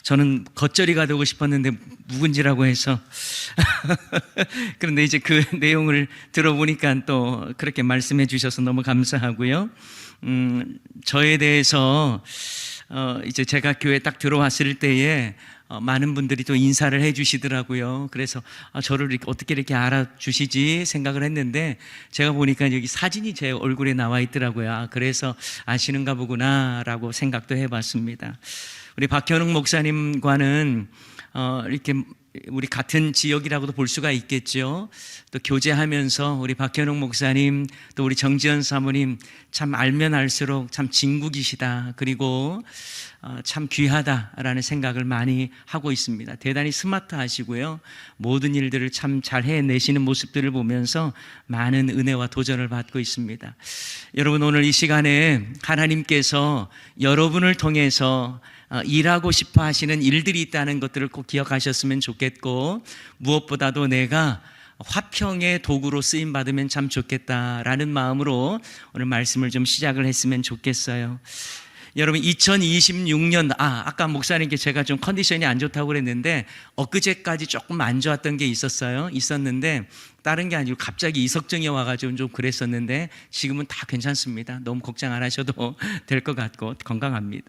저는 겉절이가 되고 싶었는데 묵은지라고 해서 그런데 이제 그 내용을 들어보니까 또 그렇게 말씀해 주셔서 너무 감사하고요. 저에 대해서 이제 제가 교회 딱 들어왔을 때에 많은 분들이 또 인사를 해 주시더라고요. 그래서 저를 어떻게 이렇게 알아주시지 생각을 했는데 제가 보니까 여기 사진이 제 얼굴에 나와 있더라고요. 그래서 아시는가 보구나 라고 생각도 해봤습니다. 우리 박현웅 목사님과는 이렇게 우리 같은 지역이라고도 볼 수가 있겠죠. 또 교제하면서 우리 박현웅 목사님 또 우리 정지현 사모님 참 알면 알수록 참 진국이시다, 그리고 참 귀하다라는 생각을 많이 하고 있습니다. 대단히 스마트하시고요, 모든 일들을 참 잘 해내시는 모습들을 보면서 많은 은혜와 도전을 받고 있습니다. 여러분, 오늘 이 시간에 하나님께서 여러분을 통해서 일하고 싶어 하시는 일들이 있다는 것들을 꼭 기억하셨으면 좋겠고, 무엇보다도 내가 화평의 도구로 쓰임 받으면 참 좋겠다라는 마음으로 오늘 말씀을 좀 시작을 했으면 좋겠어요. 여러분, 2026년 아까 목사님께 제가 좀 컨디션이 안 좋다고 그랬는데 엊그제까지 조금 안 좋았던 게 있었는데 다른 게 아니고 갑자기 이석증이 와가지고 좀 그랬었는데 지금은 다 괜찮습니다. 너무 걱정 안 하셔도 될 것 같고 건강합니다.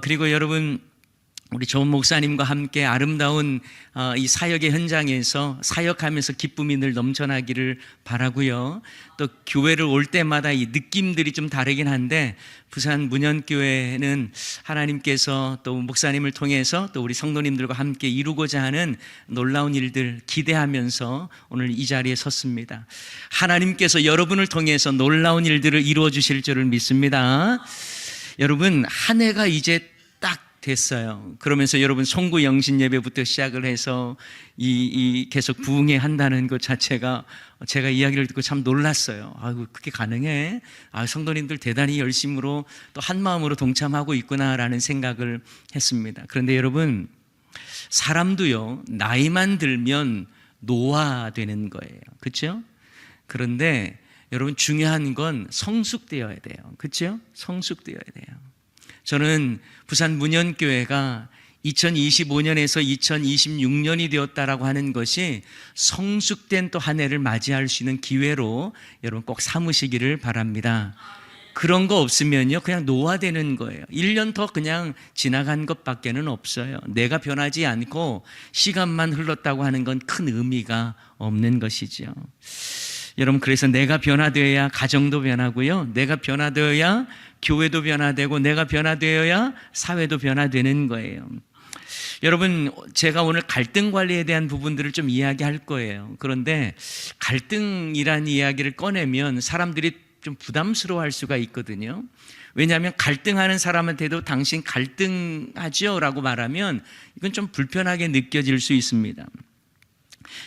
그리고 여러분, 우리 좋은 목사님과 함께 아름다운 이 사역의 현장에서 사역하면서 기쁨이 늘 넘쳐나기를 바라고요. 또 교회를 올 때마다 이 느낌들이 좀 다르긴 한데 부산 문현교회는 하나님께서 또 목사님을 통해서 또 우리 성도님들과 함께 이루고자 하는 놀라운 일들 기대하면서 오늘 이 자리에 섰습니다. 하나님께서 여러분을 통해서 놀라운 일들을 이루어 주실 줄을 믿습니다. 여러분, 한 해가 이제 됐어요. 그러면서 여러분, 송구 영신 예배부터 시작을 해서 계속 부흥회 한다는 것 자체가 제가 이야기를 듣고 참 놀랐어요. 그게 가능해? 성도님들 대단히 열심으로 또 한 마음으로 동참하고 있구나라는 생각을 했습니다. 그런데 여러분, 사람도요, 나이만 들면 노화되는 거예요. 그렇죠? 그런데 여러분, 중요한 건 성숙되어야 돼요. 그렇죠? 성숙되어야 돼요. 저는 부산 문현교회가 2025년에서 2026년이 되었다라고 하는 것이 성숙된 또 한 해를 맞이할 수 있는 기회로 여러분 꼭 삼으시기를 바랍니다. 그런 거 없으면요, 그냥 노화되는 거예요. 1년 더 그냥 지나간 것밖에는 없어요. 내가 변하지 않고 시간만 흘렀다고 하는 건 큰 의미가 없는 것이죠. 여러분, 그래서 내가 변화되어야 가정도 변하고요, 내가 변화되어야 교회도 변화되고, 내가 변화되어야 사회도 변화되는 거예요. 여러분, 제가 오늘 갈등 관리에 대한 부분들을 좀 이야기할 거예요. 그런데 갈등이라는 이야기를 꺼내면 사람들이 좀 부담스러워할 수가 있거든요. 왜냐하면 갈등하는 사람한테도 당신 갈등하죠? 라고 말하면 이건 좀 불편하게 느껴질 수 있습니다.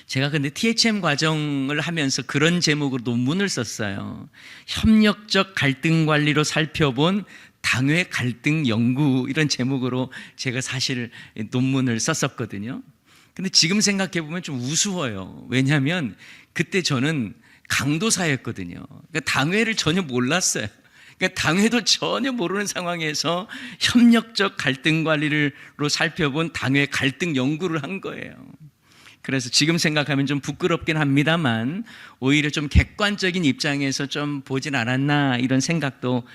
제가 근데 THM 과정을 하면서 그런 제목으로 논문을 썼어요. 협력적 갈등 관리로 살펴본 당회 갈등 연구, 이런 제목으로 제가 사실 논문을 썼었거든요. 근데 지금 생각해 보면 좀 우스워요. 왜냐하면 그때 저는 강도사였거든요. 그러니까 당회를 전혀 몰랐어요. 그러니까 당회도 전혀 모르는 상황에서 협력적 갈등 관리로 살펴본 당회 갈등 연구를 한 거예요. 그래서 지금 생각하면 좀 부끄럽긴 합니다만 오히려 좀 객관적인 입장에서 좀 보진 않았나, 이런 생각도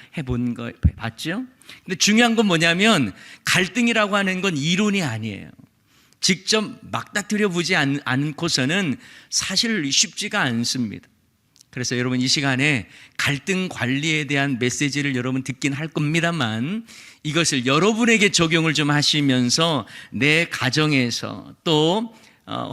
봤죠. 근데 중요한 건 뭐냐면 갈등이라고 하는 건 이론이 아니에요. 직접 맞닥뜨려 보지 않고서는 사실 쉽지가 않습니다. 그래서 여러분, 이 시간에 갈등 관리에 대한 메시지를 여러분 듣긴 할 겁니다만 이것을 여러분에게 적용을 좀 하시면서 내 가정에서 또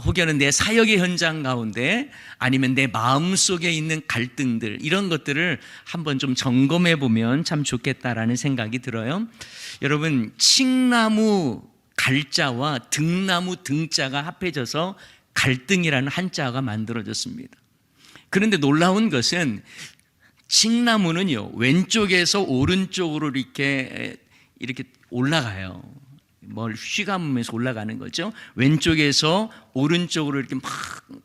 혹여는 내 사역의 현장 가운데 아니면 내 마음속에 있는 갈등들, 이런 것들을 한번 좀 점검해 보면 참 좋겠다라는 생각이 들어요. 여러분, 칡나무 갈자와 등나무 등자가 합해져서 갈등이라는 한자가 만들어졌습니다. 그런데 놀라운 것은 칡나무는요, 왼쪽에서 오른쪽으로 이렇게 올라가요. 뭘 휘감으면서 올라가는 거죠. 왼쪽에서 오른쪽으로 이렇게 막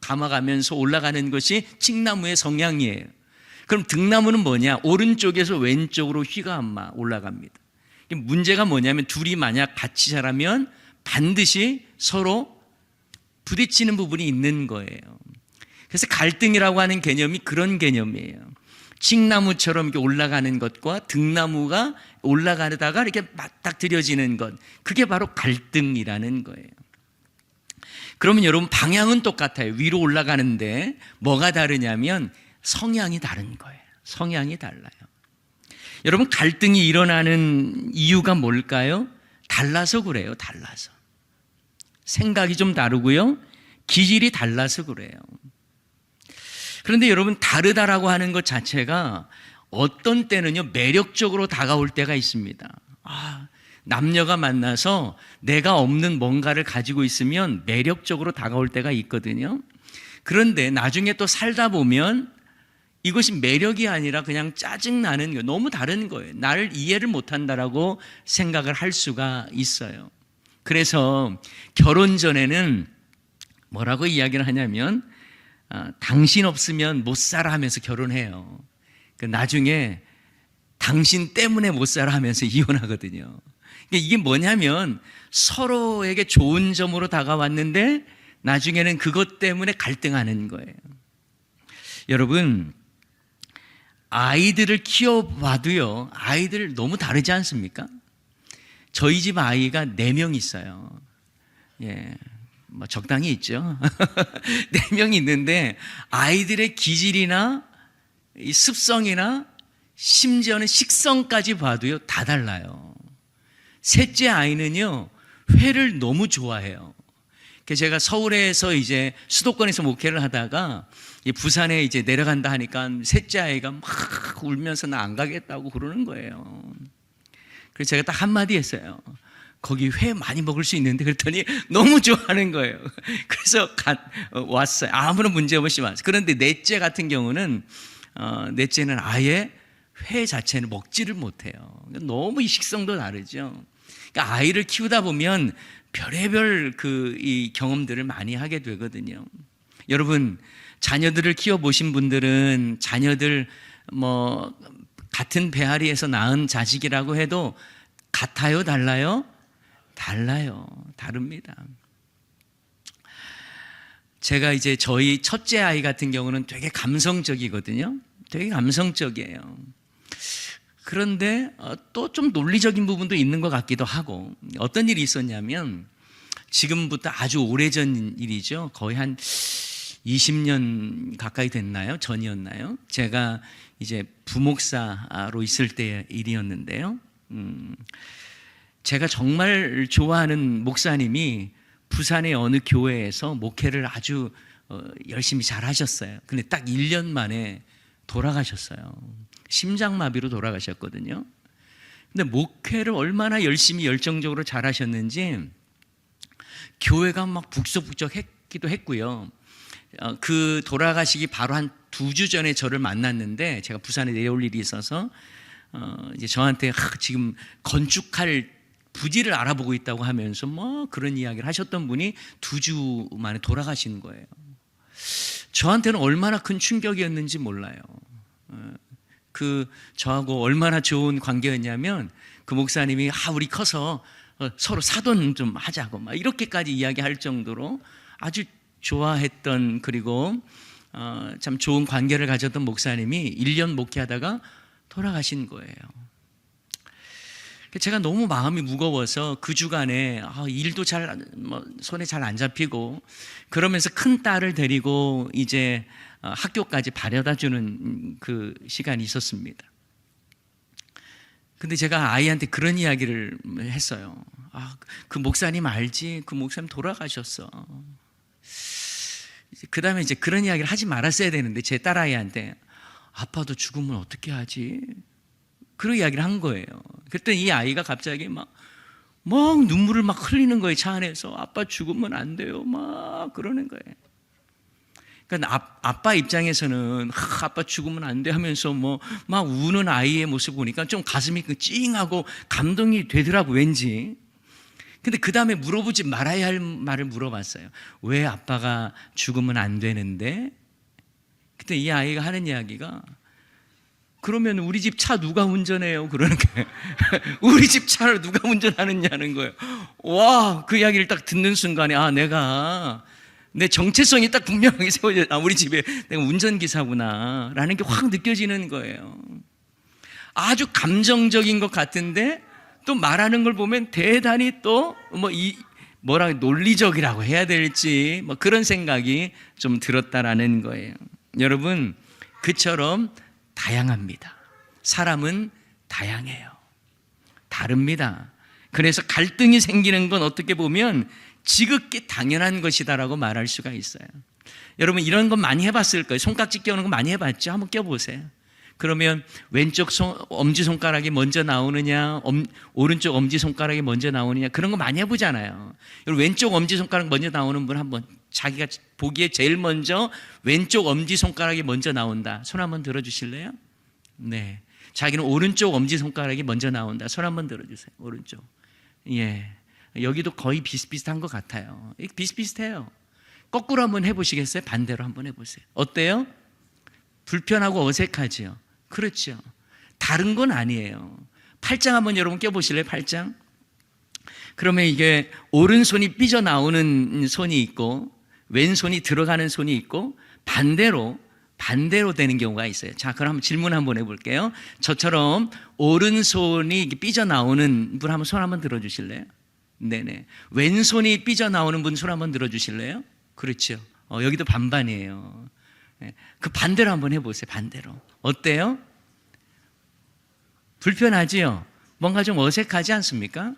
감아가면서 올라가는 것이 칡나무의 성향이에요. 그럼 등나무는 뭐냐? 오른쪽에서 왼쪽으로 휘감아 올라갑니다. 문제가 뭐냐면 둘이 만약 같이 자라면 반드시 서로 부딪히는 부분이 있는 거예요. 그래서 갈등이라고 하는 개념이 그런 개념이에요. 칡나무처럼 이렇게 올라가는 것과 등나무가 올라가다가 이렇게 맞닥뜨려지는 것, 그게 바로 갈등이라는 거예요. 그러면 여러분 방향은 똑같아요. 위로 올라가는데 뭐가 다르냐면 성향이 다른 거예요. 성향이 달라요. 여러분 갈등이 일어나는 이유가 뭘까요? 달라서 그래요. 달라서. 생각이 좀 다르고요. 기질이 달라서 그래요. 그런데 여러분 다르다라고 하는 것 자체가 어떤 때는요 매력적으로 다가올 때가 있습니다. 남녀가 만나서 내가 없는 뭔가를 가지고 있으면 매력적으로 다가올 때가 있거든요. 그런데 나중에 또 살다 보면 이것이 매력이 아니라 그냥 짜증나는 거예요. 너무 다른 거예요. 나를 이해를 못한다라고 생각을 할 수가 있어요. 그래서 결혼 전에는 뭐라고 이야기를 하냐면 당신 없으면 못 살아 하면서 결혼해요. 나중에 당신 때문에 못 살아 하면서 이혼하거든요. 이게 뭐냐면 서로에게 좋은 점으로 다가왔는데 나중에는 그것 때문에 갈등하는 거예요. 여러분 아이들을 키워봐도요 아이들 너무 다르지 않습니까? 저희 집 아이가 4명 있어요. 예, 뭐 적당히 있죠. 4명이 있는데 아이들의 기질이나 이 습성이나 심지어는 식성까지 봐도요 다 달라요. 셋째 아이는요 회를 너무 좋아해요. 제가 서울에서 이제 수도권에서 목회를 하다가 부산에 이제 내려간다 하니까 셋째 아이가 막 울면서 나 안 가겠다고 그러는 거예요. 그래서 제가 딱 한마디 했어요. 거기 회 많이 먹을 수 있는데 그랬더니 너무 좋아하는 거예요. 그래서 왔어요. 아무런 문제 없이 왔어요. 그런데 넷째 같은 경우는 넷째는 아예 회 자체는 먹지를 못해요. 너무 이 식성도 다르죠. 그러니까 아이를 키우다 보면 별의별 이 경험들을 많이 하게 되거든요. 여러분 자녀들을 키워보신 분들은 자녀들 뭐 같은 배앓이에서 낳은 자식이라고 해도 같아요? 달라요? 달라요. 다릅니다. 제가 이제 저희 첫째 아이 같은 경우는 되게 감성적이거든요. 되게 감성적이에요. 그런데 또 좀 논리적인 부분도 있는 것 같기도 하고 어떤 일이 있었냐면 지금부터 아주 오래전 일이죠. 거의 한 20년 가까이 됐나요? 전이었나요? 제가 이제 부목사로 있을 때 일이었는데요. 제가 정말 좋아하는 목사님이 부산의 어느 교회에서 목회를 아주 열심히 잘 하셨어요. 근데 딱 1년 만에 돌아가셨어요. 심장마비로 돌아가셨거든요. 근데 목회를 얼마나 열심히 열정적으로 잘 하셨는지 교회가 막 북적북적했기도 했고요. 그 돌아가시기 바로 한 2주 전에 저를 만났는데 제가 부산에 내려올 일이 있어서 이제 저한테 지금 건축할 부지를 알아보고 있다고 하면서 뭐 그런 이야기를 하셨던 분이 2주 만에 돌아가신 거예요. 저한테는 얼마나 큰 충격이었는지 몰라요. 저하고 얼마나 좋은 관계였냐면 그 목사님이 우리 커서 서로 사돈 좀 하자고 막 이렇게까지 이야기할 정도로 아주 좋아했던 그리고 참 좋은 관계를 가졌던 목사님이 1년 목회하다가 돌아가신 거예요. 제가 너무 마음이 무거워서 그 주간에 일도 손에 잘 안 잡히고 그러면서 큰 딸을 데리고 이제 학교까지 바래다 주는 그 시간이 있었습니다. 근데 제가 아이한테 그런 이야기를 했어요. 그 목사님 알지? 그 목사님 돌아가셨어. 그 다음에 이제 그런 이야기를 하지 말았어야 되는데 제 딸아이한테 아빠도 죽으면 어떻게 하지? 그런 이야기를 한 거예요. 그랬더니 이 아이가 갑자기 막 눈물을 막 흘리는 거예요. 차 안에서 아빠 죽으면 안 돼요. 막 그러는 거예요. 그러니까 아빠 입장에서는 아빠 죽으면 안 돼 하면서 막 우는 아이의 모습 보니까 좀 가슴이 찡하고 감동이 되더라고 왠지. 근데 그 다음에 물어보지 말아야 할 말을 물어봤어요. 왜 아빠가 죽으면 안 되는데? 그때 이 아이가 하는 이야기가 그러면 우리 집 차 누가 운전해요? 그러는 거예요. 우리 집 차를 누가 운전하느냐는 거예요. 와, 그 이야기를 딱 듣는 순간에 내가 내 정체성이 딱 분명하게 세워져. 우리 집에 내가 운전기사구나 라는 게 확 느껴지는 거예요. 아주 감정적인 것 같은데 또 말하는 걸 보면 대단히 또 논리적이라고 해야 될지 그런 생각이 좀 들었다라는 거예요. 여러분, 그처럼 다양합니다. 사람은 다양해요. 다릅니다. 그래서 갈등이 생기는 건 어떻게 보면 지극히 당연한 것이다라고 말할 수가 있어요. 여러분, 이런 건 많이 해봤을 거예요. 손깍지 껴는 거 많이 해봤죠? 한번 껴보세요. 그러면 왼쪽 엄지손가락이 먼저 나오느냐, 오른쪽 엄지손가락이 먼저 나오느냐, 그런 거 많이 해보잖아요. 왼쪽 엄지손가락 먼저 나오는 분 한번, 자기가 보기에 제일 먼저 왼쪽 엄지손가락이 먼저 나온다, 손 한번 들어주실래요? 네. 자기는 오른쪽 엄지손가락이 먼저 나온다, 손 한번 들어주세요. 오른쪽. 예. 여기도 거의 비슷비슷한 것 같아요. 비슷비슷해요. 거꾸로 한번 해보시겠어요? 반대로 한번 해보세요. 어때요? 불편하고 어색하지요? 그렇죠. 다른 건 아니에요. 팔짱 한번 여러분 껴보실래요? 팔짱. 그러면 이게 오른손이 삐져나오는 손이 있고 왼손이 들어가는 손이 있고 반대로 되는 경우가 있어요. 자, 그럼 한번 질문 한번 해볼게요. 저처럼 오른손이 삐져나오는 분 한번 손 한번 들어주실래요? 네네. 왼손이 삐져나오는 분 손 한번 들어주실래요? 그렇죠. 여기도 반반이에요. 그 반대로 한번 해보세요. 반대로. 어때요? 불편하지요? 뭔가 좀 어색하지 않습니까?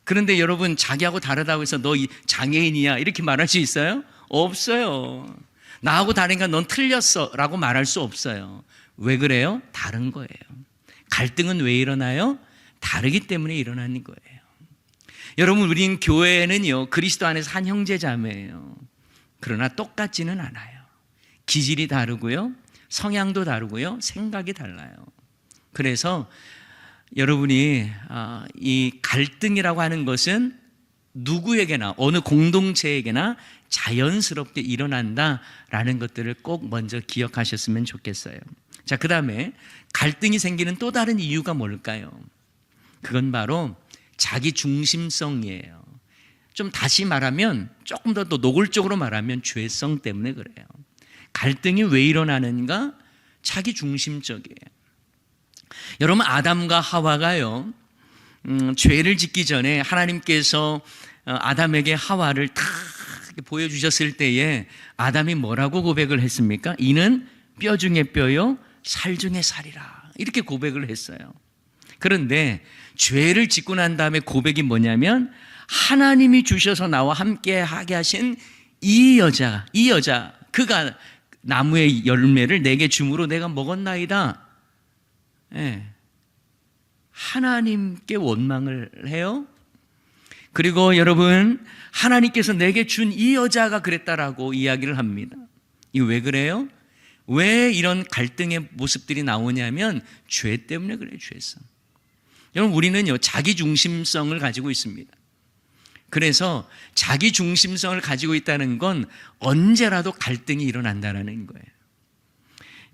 그런데 여러분, 자기하고 다르다고 해서 너 장애인이야 이렇게 말할 수 있어요? 없어요. 나하고 다르니까 넌 틀렸어 라고 말할 수 없어요. 왜 그래요? 다른 거예요. 갈등은 왜 일어나요? 다르기 때문에 일어나는 거예요. 여러분, 우린 교회는요, 그리스도 안에서 한 형제자매예요. 그러나 똑같지는 않아요. 기질이 다르고요, 성향도 다르고요, 생각이 달라요. 그래서 여러분이 이 갈등이라고 하는 것은 누구에게나, 어느 공동체에게나 자연스럽게 일어난다라는 것들을 꼭 먼저 기억하셨으면 좋겠어요. 자, 그 다음에 갈등이 생기는 또 다른 이유가 뭘까요? 그건 바로 자기 중심성이에요. 좀 다시 말하면, 조금 더 노골적으로 말하면 죄성 때문에 그래요. 갈등이 왜 일어나는가? 자기 중심적이에요. 여러분, 아담과 하와가요, 죄를 짓기 전에 하나님께서 아담에게 하와를 탁 보여주셨을 때에 아담이 뭐라고 고백을 했습니까? 이는 뼈 중에 뼈요, 살 중에 살이라, 이렇게 고백을 했어요. 그런데 죄를 짓고 난 다음에 고백이 뭐냐면, 하나님이 주셔서 나와 함께 하게 하신 이 여자, 그가 나무의 열매를 내게 줌으로 내가 먹었나이다. 예. 하나님께 원망을 해요. 그리고 여러분, 하나님께서 내게 준 이 여자가 그랬다라고 이야기를 합니다. 이거 왜 그래요? 왜 이런 갈등의 모습들이 나오냐면 죄 때문에 그래요. 죄성. 여러분, 우리는요, 자기 중심성을 가지고 있습니다. 그래서 자기 중심성을 가지고 있다는 건 언제라도 갈등이 일어난다는 거예요.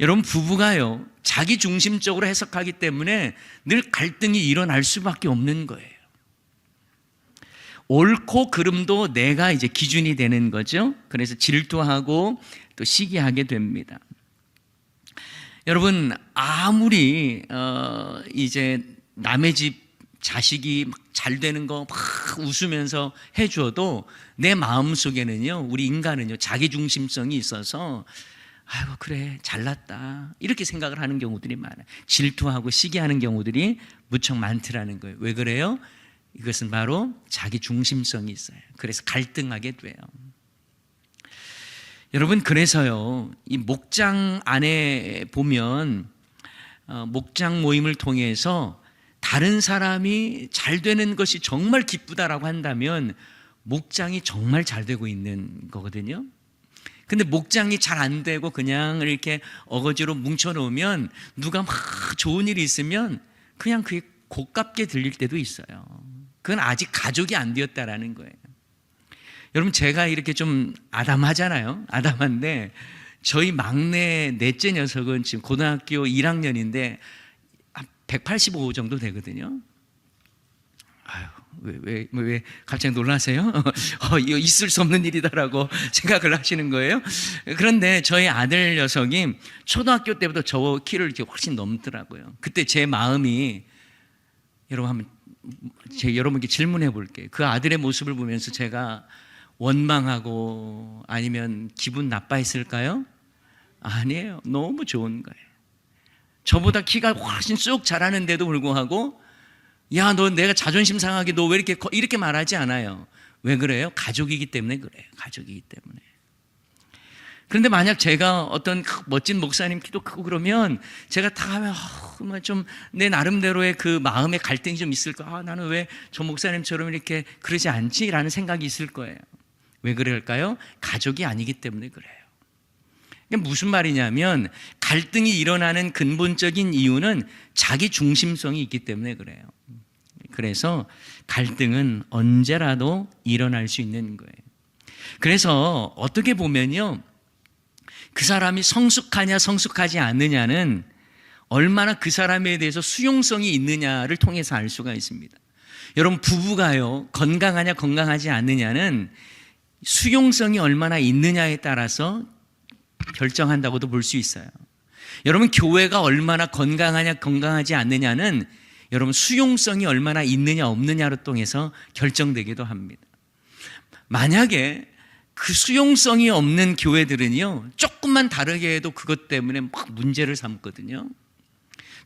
여러분, 부부가요, 자기 중심적으로 해석하기 때문에 늘 갈등이 일어날 수밖에 없는 거예요. 옳고 그름도 내가 이제 기준이 되는 거죠. 그래서 질투하고 또 시기하게 됩니다. 여러분, 아무리 이제 남의 집 자식이 막 잘 되는 거 막 웃으면서 해줘도 내 마음속에는요, 우리 인간은요, 자기 중심성이 있어서 아이고 그래 잘났다 이렇게 생각을 하는 경우들이 많아요. 질투하고 시기하는 경우들이 무척 많더라는 거예요. 왜 그래요? 이것은 바로 자기 중심성이 있어요. 그래서 갈등하게 돼요. 여러분, 그래서요, 이 목장 안에 보면 목장 모임을 통해서 다른 사람이 잘 되는 것이 정말 기쁘다라고 한다면 목장이 정말 잘 되고 있는 거거든요. 근데 목장이 잘 안 되고 그냥 이렇게 어거지로 뭉쳐놓으면 누가 막 좋은 일이 있으면 그냥 그게 고깝게 들릴 때도 있어요. 그건 아직 가족이 안 되었다라는 거예요. 여러분, 제가 이렇게 좀 아담하잖아요. 아담한데 저희 막내 넷째 녀석은 지금 고등학교 1학년인데 한 185 정도 되거든요. 아유, 왜 갑자기 놀라세요? 이거 있을 수 없는 일이다라고 생각을 하시는 거예요? 그런데 저희 아들 녀석이 초등학교 때부터 저 키를 이렇게 훨씬 넘더라고요. 그때 제 마음이, 여러분께 질문해 볼게요. 그 아들의 모습을 보면서 제가 원망하고 아니면 기분 나빠했을까요? 아니에요. 너무 좋은 거예요. 저보다 키가 훨씬 쑥 자라는데도 불구하고, 야, 너 내가 자존심 상하게 너 왜 이렇게 말하지 않아요. 왜 그래요? 가족이기 때문에 그래요. 가족이기 때문에. 그런데 만약 제가 어떤 멋진 목사님 키도 크고 그러면 제가 다 하면 좀 내 나름대로의 그 마음의 갈등이 좀 있을 거예요. 나는 왜 저 목사님처럼 이렇게 그러지 않지? 라는 생각이 있을 거예요. 왜 그럴까요? 가족이 아니기 때문에 그래요. 무슨 말이냐면 갈등이 일어나는 근본적인 이유는 자기 중심성이 있기 때문에 그래요. 그래서 갈등은 언제라도 일어날 수 있는 거예요. 그래서 어떻게 보면요, 그 사람이 성숙하냐 성숙하지 않느냐는 얼마나 그 사람에 대해서 수용성이 있느냐를 통해서 알 수가 있습니다. 여러분, 부부가요, 건강하냐 건강하지 않느냐는 수용성이 얼마나 있느냐에 따라서 결정한다고도 볼 수 있어요. 여러분, 교회가 얼마나 건강하냐 건강하지 않느냐는 여러분 수용성이 얼마나 있느냐 없느냐로 통해서 결정되기도 합니다. 만약에 그 수용성이 없는 교회들은요, 조금만 다르게 해도 그것 때문에 막 문제를 삼거든요.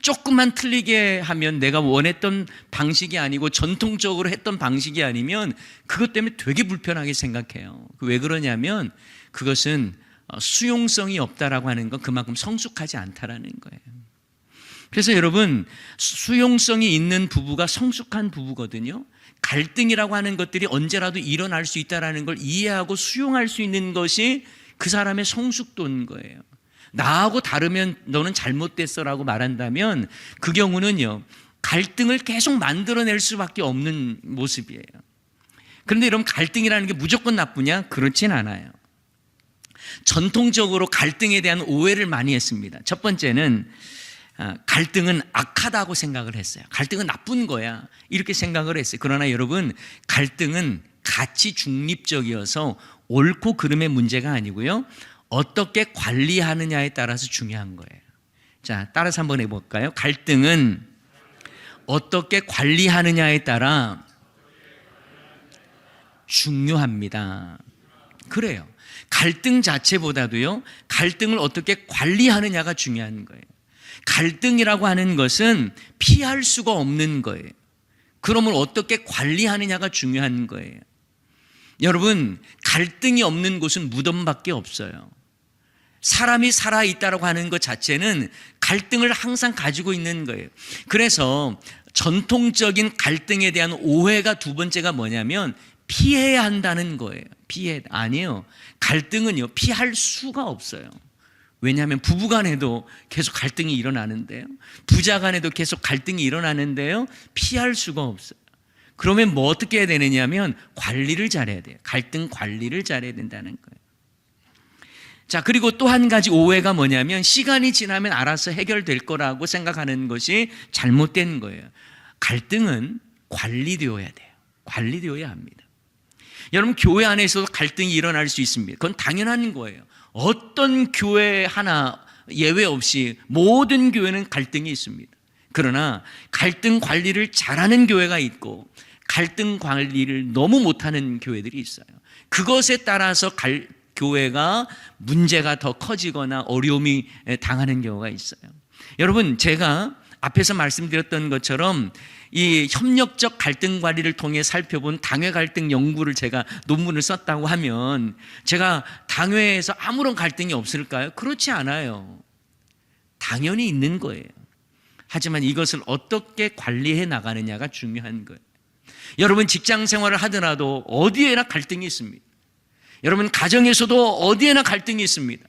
조금만 틀리게 하면, 내가 원했던 방식이 아니고 전통적으로 했던 방식이 아니면 그것 때문에 되게 불편하게 생각해요. 왜 그러냐면 그것은 수용성이 없다라고 하는 건 그만큼 성숙하지 않다라는 거예요. 그래서 여러분, 수용성이 있는 부부가 성숙한 부부거든요. 갈등이라고 하는 것들이 언제라도 일어날 수 있다는 걸 이해하고 수용할 수 있는 것이 그 사람의 성숙도인 거예요. 나하고 다르면 너는 잘못됐어라고 말한다면 그 경우는요, 갈등을 계속 만들어낼 수밖에 없는 모습이에요. 그런데 여러분, 갈등이라는 게 무조건 나쁘냐? 그렇진 않아요. 전통적으로 갈등에 대한 오해를 많이 했습니다. 첫 번째는 갈등은 악하다고 생각을 했어요. 갈등은 나쁜 거야, 이렇게 생각을 했어요. 그러나 여러분, 갈등은 가치 중립적이어서 옳고 그름의 문제가 아니고요, 어떻게 관리하느냐에 따라서 중요한 거예요. 자, 따라서 한번 해볼까요? 갈등은 어떻게 관리하느냐에 따라 중요합니다. 그래요. 갈등 자체보다도요, 갈등을 어떻게 관리하느냐가 중요한 거예요. 갈등이라고 하는 것은 피할 수가 없는 거예요. 그러면 어떻게 관리하느냐가 중요한 거예요. 여러분, 갈등이 없는 곳은 무덤밖에 없어요. 사람이 살아있다고 하는 것 자체는 갈등을 항상 가지고 있는 거예요. 그래서 전통적인 갈등에 대한 오해가 두 번째가 뭐냐면 피해야 한다는 거예요. 아니에요. 갈등은요, 피할 수가 없어요. 왜냐하면 부부간에도 계속 갈등이 일어나는데요, 부자간에도 계속 갈등이 일어나는데요, 피할 수가 없어요. 그러면 뭐 어떻게 해야 되느냐면 관리를 잘해야 돼요. 갈등 관리를 잘해야 된다는 거예요. 자, 그리고 또 한 가지 오해가 뭐냐면 시간이 지나면 알아서 해결될 거라고 생각하는 것이 잘못된 거예요. 갈등은 관리되어야 돼요. 관리되어야 합니다. 여러분, 교회 안에서도 갈등이 일어날 수 있습니다. 그건 당연한 거예요. 어떤 교회 하나 예외 없이 모든 교회는 갈등이 있습니다. 그러나 갈등 관리를 잘하는 교회가 있고 갈등 관리를 너무 못하는 교회들이 있어요. 그것에 따라서 교회가 문제가 더 커지거나 어려움이 당하는 경우가 있어요. 여러분, 제가 앞에서 말씀드렸던 것처럼 이 협력적 갈등 관리를 통해 살펴본 당회 갈등 연구를 제가 논문을 썼다고 하면 제가 당회에서 아무런 갈등이 없을까요? 그렇지 않아요. 당연히 있는 거예요. 하지만 이것을 어떻게 관리해 나가느냐가 중요한 거예요. 여러분, 직장 생활을 하더라도 어디에나 갈등이 있습니다. 여러분, 가정에서도 어디에나 갈등이 있습니다.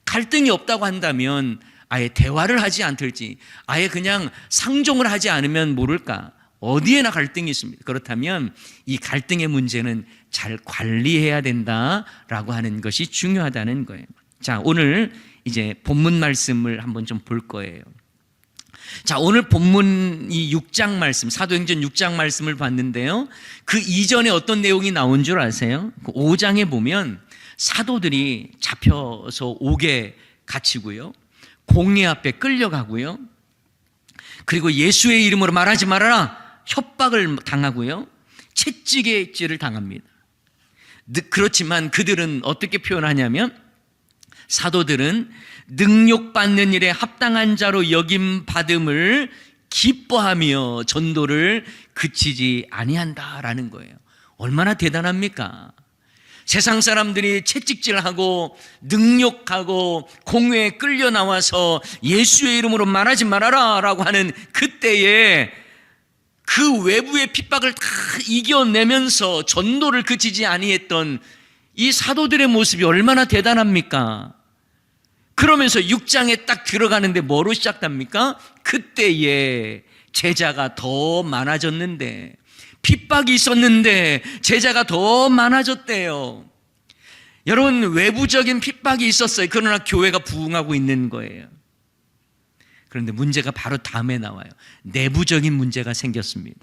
갈등이 없다고 한다면 아예 대화를 하지 않을지, 아예 그냥 상종을 하지 않으면 모를까, 어디에나 갈등이 있습니다. 그렇다면 이 갈등의 문제는 잘 관리해야 된다라고 하는 것이 중요하다는 거예요. 자, 오늘 이제 본문 말씀을 한번 좀 볼 거예요. 자, 오늘 본문 이 6장 말씀, 사도행전 6장 말씀을 봤는데요. 그 이전에 어떤 내용이 나온 줄 아세요? 그 5장에 보면 사도들이 잡혀서 옥에 갇히고요. 공회 앞에 끌려가고요. 그리고 예수의 이름으로 말하지 말아라 협박을 당하고요. 채찍질을 당합니다. 그렇지만 그들은 어떻게 표현하냐면 사도들은 능욕받는 일에 합당한 자로 여김받음을 기뻐하며 전도를 그치지 아니한다라는 거예요. 얼마나 대단합니까? 세상 사람들이 채찍질하고 능욕하고 공회에 끌려 나와서 예수의 이름으로 말하지 말아라 라고 하는 그때에 그 외부의 핍박을 다 이겨내면서 전도를 그치지 아니했던 이 사도들의 모습이 얼마나 대단합니까? 그러면서 6장에 딱 들어가는데 뭐로 시작합니까? 그때에 제자가 더 많아졌는데, 핍박이 있었는데 제자가 더 많아졌대요. 여러분, 외부적인 핍박이 있었어요. 그러나 교회가 부흥하고 있는 거예요. 그런데 문제가 바로 다음에 나와요. 내부적인 문제가 생겼습니다.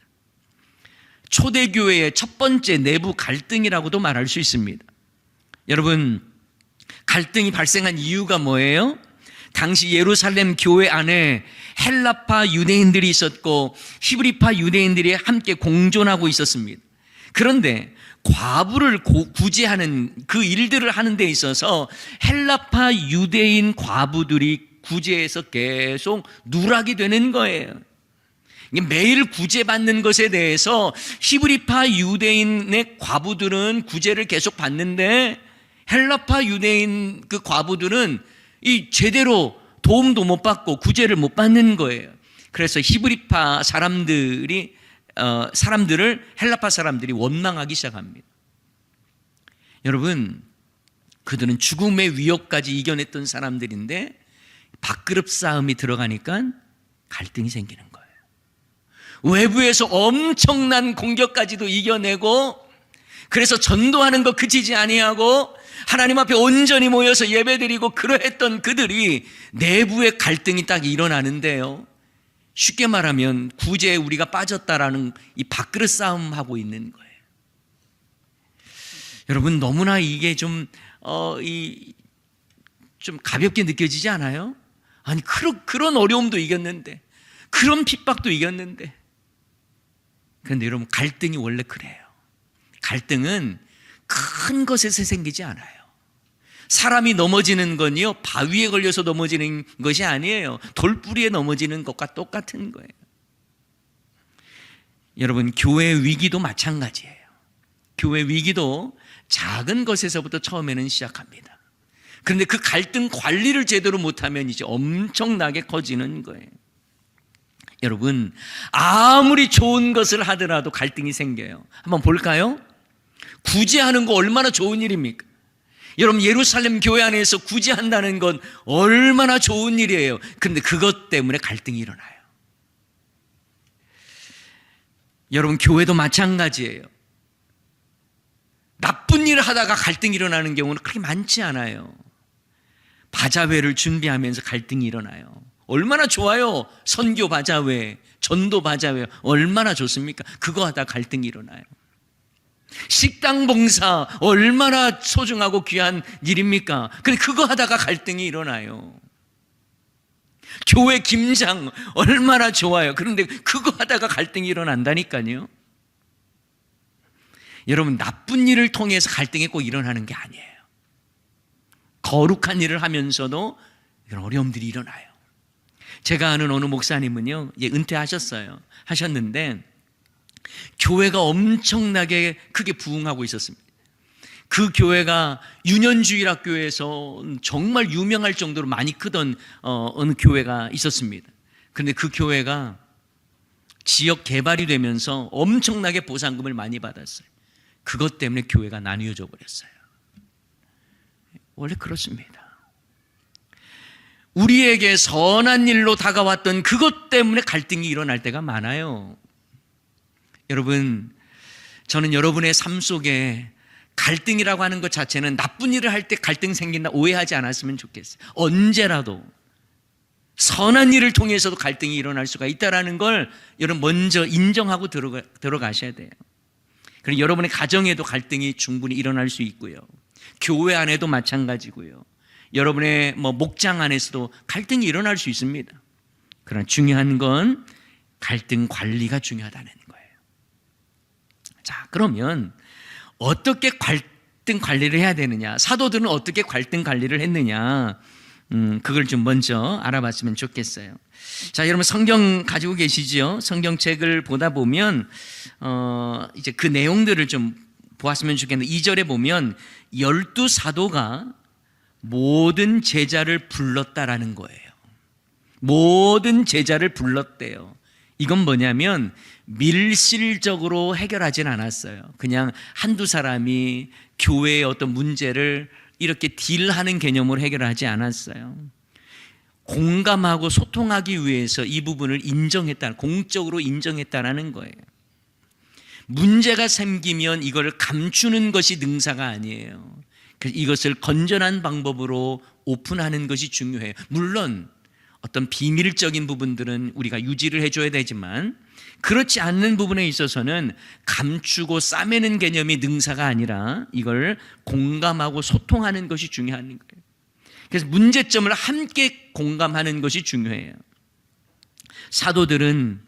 초대교회의 첫 번째 내부 갈등이라고도 말할 수 있습니다. 여러분, 갈등이 발생한 이유가 뭐예요? 당시 예루살렘 교회 안에 헬라파 유대인들이 있었고 히브리파 유대인들이 함께 공존하고 있었습니다. 그런데 과부를 구제하는 그 일들을 하는 데 있어서 헬라파 유대인 과부들이 구제해서 계속 누락이 되는 거예요. 매일 구제받는 것에 대해서 히브리파 유대인의 과부들은 구제를 계속 받는데 헬라파 유대인 그 과부들은 이 제대로 도움도 못 받고 구제를 못 받는 거예요. 그래서 히브리파 사람들을 헬라파 사람들이 원망하기 시작합니다. 여러분, 그들은 죽음의 위협까지 이겨냈던 사람들인데 밥그릇 싸움이 들어가니까 갈등이 생기는 거예요. 외부에서 엄청난 공격까지도 이겨내고, 그래서 전도하는 거 그치지 아니하고 하나님 앞에 온전히 모여서 예배드리고 그러했던 그들이 내부의 갈등이 딱 일어나는데요. 쉽게 말하면 구제에 우리가 빠졌다라는 이 밥그릇 싸움하고 있는 거예요. 여러분, 너무나 이게 좀 가볍게 느껴지지 않아요? 아니, 그런 어려움도 이겼는데, 그런 핍박도 이겼는데. 그런데 여러분, 갈등이 원래 그래요. 갈등은 큰 것에서 생기지 않아요. 사람이 넘어지는 건요, 바위에 걸려서 넘어지는 것이 아니에요. 돌뿌리에 넘어지는 것과 똑같은 거예요. 여러분, 교회 위기도 마찬가지예요. 교회 위기도 작은 것에서부터 처음에는 시작합니다. 그런데 그 갈등 관리를 제대로 못하면 이제 엄청나게 커지는 거예요. 여러분, 아무리 좋은 것을 하더라도 갈등이 생겨요. 한번 볼까요? 구제하는 거 얼마나 좋은 일입니까? 여러분, 예루살렘 교회 안에서 구제한다는 건 얼마나 좋은 일이에요. 그런데 그것 때문에 갈등이 일어나요. 여러분, 교회도 마찬가지예요. 나쁜 일을 하다가 갈등이 일어나는 경우는 그렇게 많지 않아요. 바자회를 준비하면서 갈등이 일어나요. 얼마나 좋아요. 선교 바자회, 전도 바자회 얼마나 좋습니까? 그거 하다 갈등이 일어나요. 식당 봉사 얼마나 소중하고 귀한 일입니까? 근데 그거 하다가 갈등이 일어나요. 교회 김장 얼마나 좋아요. 그런데 그거 하다가 갈등이 일어난다니까요. 여러분, 나쁜 일을 통해서 갈등이 꼭 일어나는 게 아니에요. 거룩한 일을 하면서도 이런 어려움들이 일어나요. 제가 아는 어느 목사님은요, 은퇴하셨어요. 하셨는데 교회가 엄청나게 크게 부흥하고 있었습니다. 그 교회가 유년주일학교에서 정말 유명할 정도로 많이 크던 어느 교회가 있었습니다. 그런데 그 교회가 지역 개발이 되면서 엄청나게 보상금을 많이 받았어요. 그것 때문에 교회가 나뉘어져 버렸어요. 원래 그렇습니다. 우리에게 선한 일로 다가왔던 그것 때문에 갈등이 일어날 때가 많아요. 여러분, 저는 여러분의 삶 속에 갈등이라고 하는 것 자체는 나쁜 일을 할 때 갈등 생긴다 오해하지 않았으면 좋겠어요. 언제라도 선한 일을 통해서도 갈등이 일어날 수가 있다는 걸 여러분 먼저 인정하고 들어가셔야 돼요. 그리고 여러분의 가정에도 갈등이 충분히 일어날 수 있고요. 교회 안에도 마찬가지고요. 여러분의 목장 안에서도 갈등이 일어날 수 있습니다. 그러나 중요한 건 갈등 관리가 중요하다는 거예요. 자, 그러면 어떻게 갈등 관리를 해야 되느냐? 사도들은 어떻게 갈등 관리를 했느냐? 그걸 좀 먼저 알아봤으면 좋겠어요. 자, 여러분 성경 가지고 계시죠? 성경책을 보다 보면 이제 그 내용들을 좀 보았으면 좋겠는데 2절에 보면 12사도가 모든 제자를 불렀다라는 거예요. 모든 제자를 불렀대요. 이건 뭐냐면 밀실적으로 해결하진 않았어요. 그냥 한두 사람이 교회의 어떤 문제를 이렇게 딜하는 개념으로 해결하지 않았어요. 공감하고 소통하기 위해서 이 부분을 공적으로 인정했다라는 거예요. 문제가 생기면 이걸 감추는 것이 능사가 아니에요. 그래서 이것을 건전한 방법으로 오픈하는 것이 중요해요. 물론 어떤 비밀적인 부분들은 우리가 유지를 해줘야 되지만 그렇지 않는 부분에 있어서는 감추고 싸매는 개념이 능사가 아니라 이걸 공감하고 소통하는 것이 중요한 거예요. 그래서 문제점을 함께 공감하는 것이 중요해요. 사도들은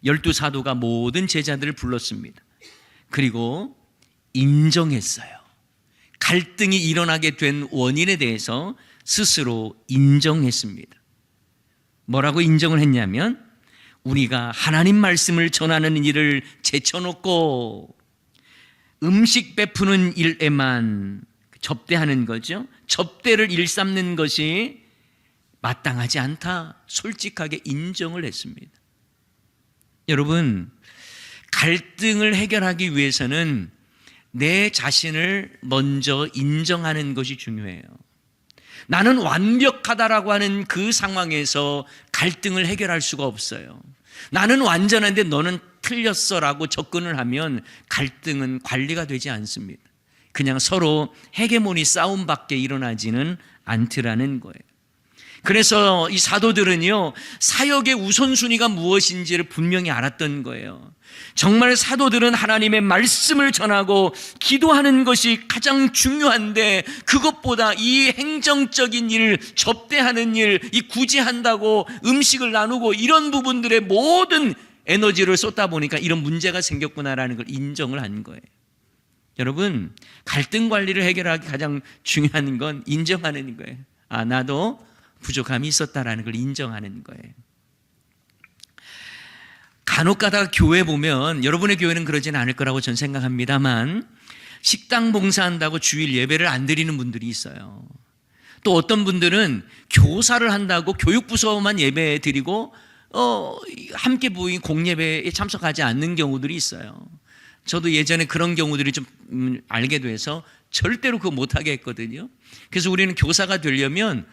12사도가 모든 제자들을 불렀습니다. 그리고 인정했어요. 갈등이 일어나게 된 원인에 대해서 스스로 인정했습니다. 뭐라고 인정을 했냐면 우리가 하나님 말씀을 전하는 일을 제쳐놓고 음식 베푸는 일에만 접대하는 거죠. 접대를 일삼는 것이 마땅하지 않다. 솔직하게 인정을 했습니다. 여러분, 갈등을 해결하기 위해서는 내 자신을 먼저 인정하는 것이 중요해요. 나는 완벽하다라고 하는 그 상황에서 갈등을 해결할 수가 없어요. 나는 완전한데 너는 틀렸어라고 접근을 하면 갈등은 관리가 되지 않습니다. 그냥 서로 헤게모니 싸움밖에 일어나지는 않더라는 거예요. 그래서 이 사도들은요, 사역의 우선순위가 무엇인지를 분명히 알았던 거예요. 정말 사도들은 하나님의 말씀을 전하고 기도하는 것이 가장 중요한데 그것보다 이 행정적인 일, 접대하는 일, 이 구제한다고 음식을 나누고 이런 부분들의 모든 에너지를 쏟다 보니까 이런 문제가 생겼구나라는 걸 인정을 한 거예요. 여러분, 갈등 관리를 해결하기 가장 중요한 건 인정하는 거예요. 아, 나도 부족함이 있었다라는 걸 인정하는 거예요. 간혹 가다가 교회 보면, 여러분의 교회는 그러지는 않을 거라고 저는 생각합니다만, 식당 봉사한다고 주일 예배를 안 드리는 분들이 있어요. 또 어떤 분들은 교사를 한다고 교육부서만 예배 드리고 함께 모인 공예배에 참석하지 않는 경우들이 있어요. 저도 예전에 그런 경우들이 좀 알게 돼서 절대로 그거 못하게 했거든요. 그래서 우리는 교사가 되려면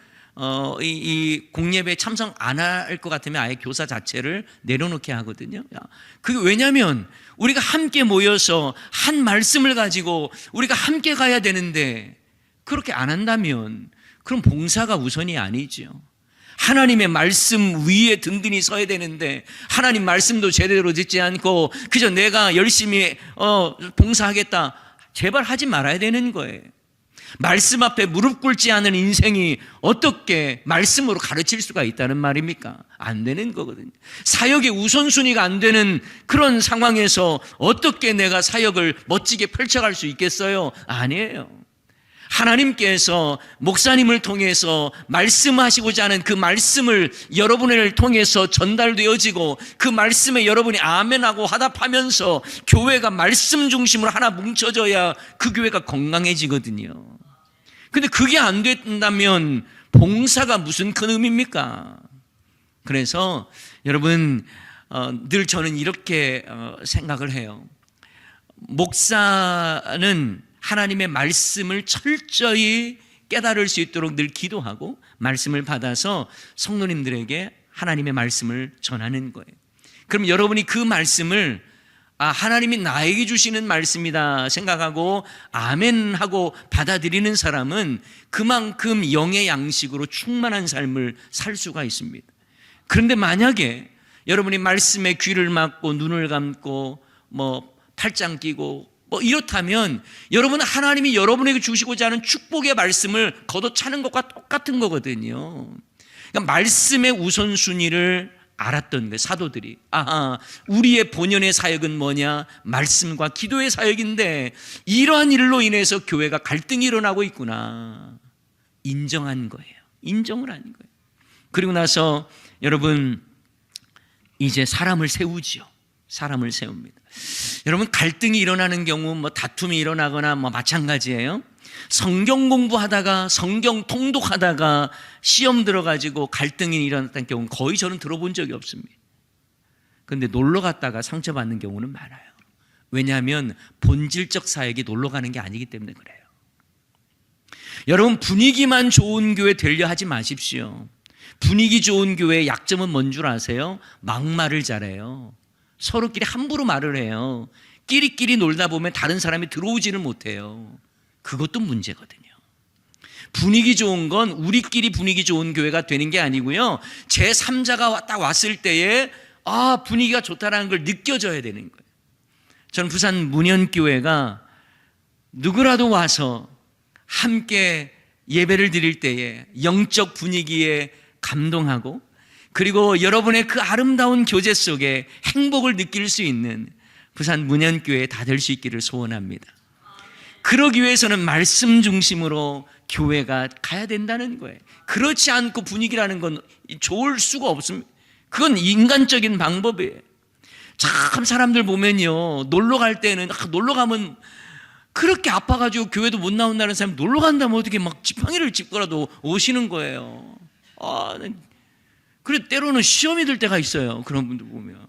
이 공예배에 참석 안 할 것 같으면 아예 교사 자체를 내려놓게 하거든요. 그게 왜냐하면 우리가 함께 모여서 한 말씀을 가지고 우리가 함께 가야 되는데 그렇게 안 한다면 그럼 봉사가 우선이 아니죠. 하나님의 말씀 위에 든든히 서야 되는데 하나님 말씀도 제대로 듣지 않고 그저 내가 열심히 봉사하겠다, 제발 하지 말아야 되는 거예요. 말씀 앞에 무릎 꿇지 않은 인생이 어떻게 말씀으로 가르칠 수가 있다는 말입니까? 안 되는 거거든요. 사역의 우선순위가 안 되는 그런 상황에서 어떻게 내가 사역을 멋지게 펼쳐갈 수 있겠어요? 아니에요. 하나님께서 목사님을 통해서 말씀하시고자 하는 그 말씀을 여러분을 통해서 전달되어지고 그 말씀에 여러분이 아멘하고 화답하면서 교회가 말씀 중심으로 하나 뭉쳐져야 그 교회가 건강해지거든요. 근데 그게 안 된다면 봉사가 무슨 큰 의미입니까? 그래서 여러분, 늘 저는 이렇게 생각을 해요. 목사는 하나님의 말씀을 철저히 깨달을 수 있도록 늘 기도하고 말씀을 받아서 성도님들에게 하나님의 말씀을 전하는 거예요. 그럼 여러분이 그 말씀을 하나님이 나에게 주시는 말씀이다 생각하고 아멘 하고 받아들이는 사람은 그만큼 영의 양식으로 충만한 삶을 살 수가 있습니다. 그런데 만약에 여러분이 말씀에 귀를 막고 눈을 감고 팔짱 끼고 이렇다면 여러분은 하나님이 여러분에게 주시고자 하는 축복의 말씀을 걷어차는 것과 똑같은 거거든요. 그러니까 말씀의 우선순위를 알았던 거예요, 사도들이. 우리의 본연의 사역은 뭐냐? 말씀과 기도의 사역인데 이러한 일로 인해서 교회가 갈등이 일어나고 있구나. 인정한 거예요. 인정을 한 거예요. 그리고 나서 여러분 이제 사람을 세우지요. 사람을 세웁니다. 여러분 갈등이 일어나는 경우 다툼이 일어나거나 마찬가지예요. 성경 공부하다가 성경 통독하다가 시험 들어가지고 갈등이 일어났다는 경우는 거의 저는 들어본 적이 없습니다. 그런데 놀러 갔다가 상처받는 경우는 많아요. 왜냐하면 본질적 사역이 놀러 가는 게 아니기 때문에 그래요. 여러분 분위기만 좋은 교회 되려 하지 마십시오. 분위기 좋은 교회의 약점은 뭔 줄 아세요? 막말을 잘해요. 서로끼리 함부로 말을 해요. 끼리끼리 놀다 보면 다른 사람이 들어오지를 못해요. 그것도 문제거든요. 분위기 좋은 건 우리끼리 분위기 좋은 교회가 되는 게 아니고요, 제3자가 딱 왔을 때에 분위기가 좋다는 걸 느껴져야 되는 거예요. 저는 부산 문현교회가 누구라도 와서 함께 예배를 드릴 때에 영적 분위기에 감동하고, 그리고 여러분의 그 아름다운 교제 속에 행복을 느낄 수 있는 부산 문현교회 다 될 수 있기를 소원합니다. 그러기 위해서는 말씀 중심으로 교회가 가야 된다는 거예요. 그렇지 않고 분위기라는 건 좋을 수가 없습니다. 그건 인간적인 방법이에요. 참 사람들 보면요, 놀러 갈 때는 놀러 가면 그렇게 아파가지고 교회도 못 나온다는 사람 놀러 간다면 어떻게 지팡이를 짚고라도 오시는 거예요. 그래 때로는 시험이 들 때가 있어요. 그런 분들 보면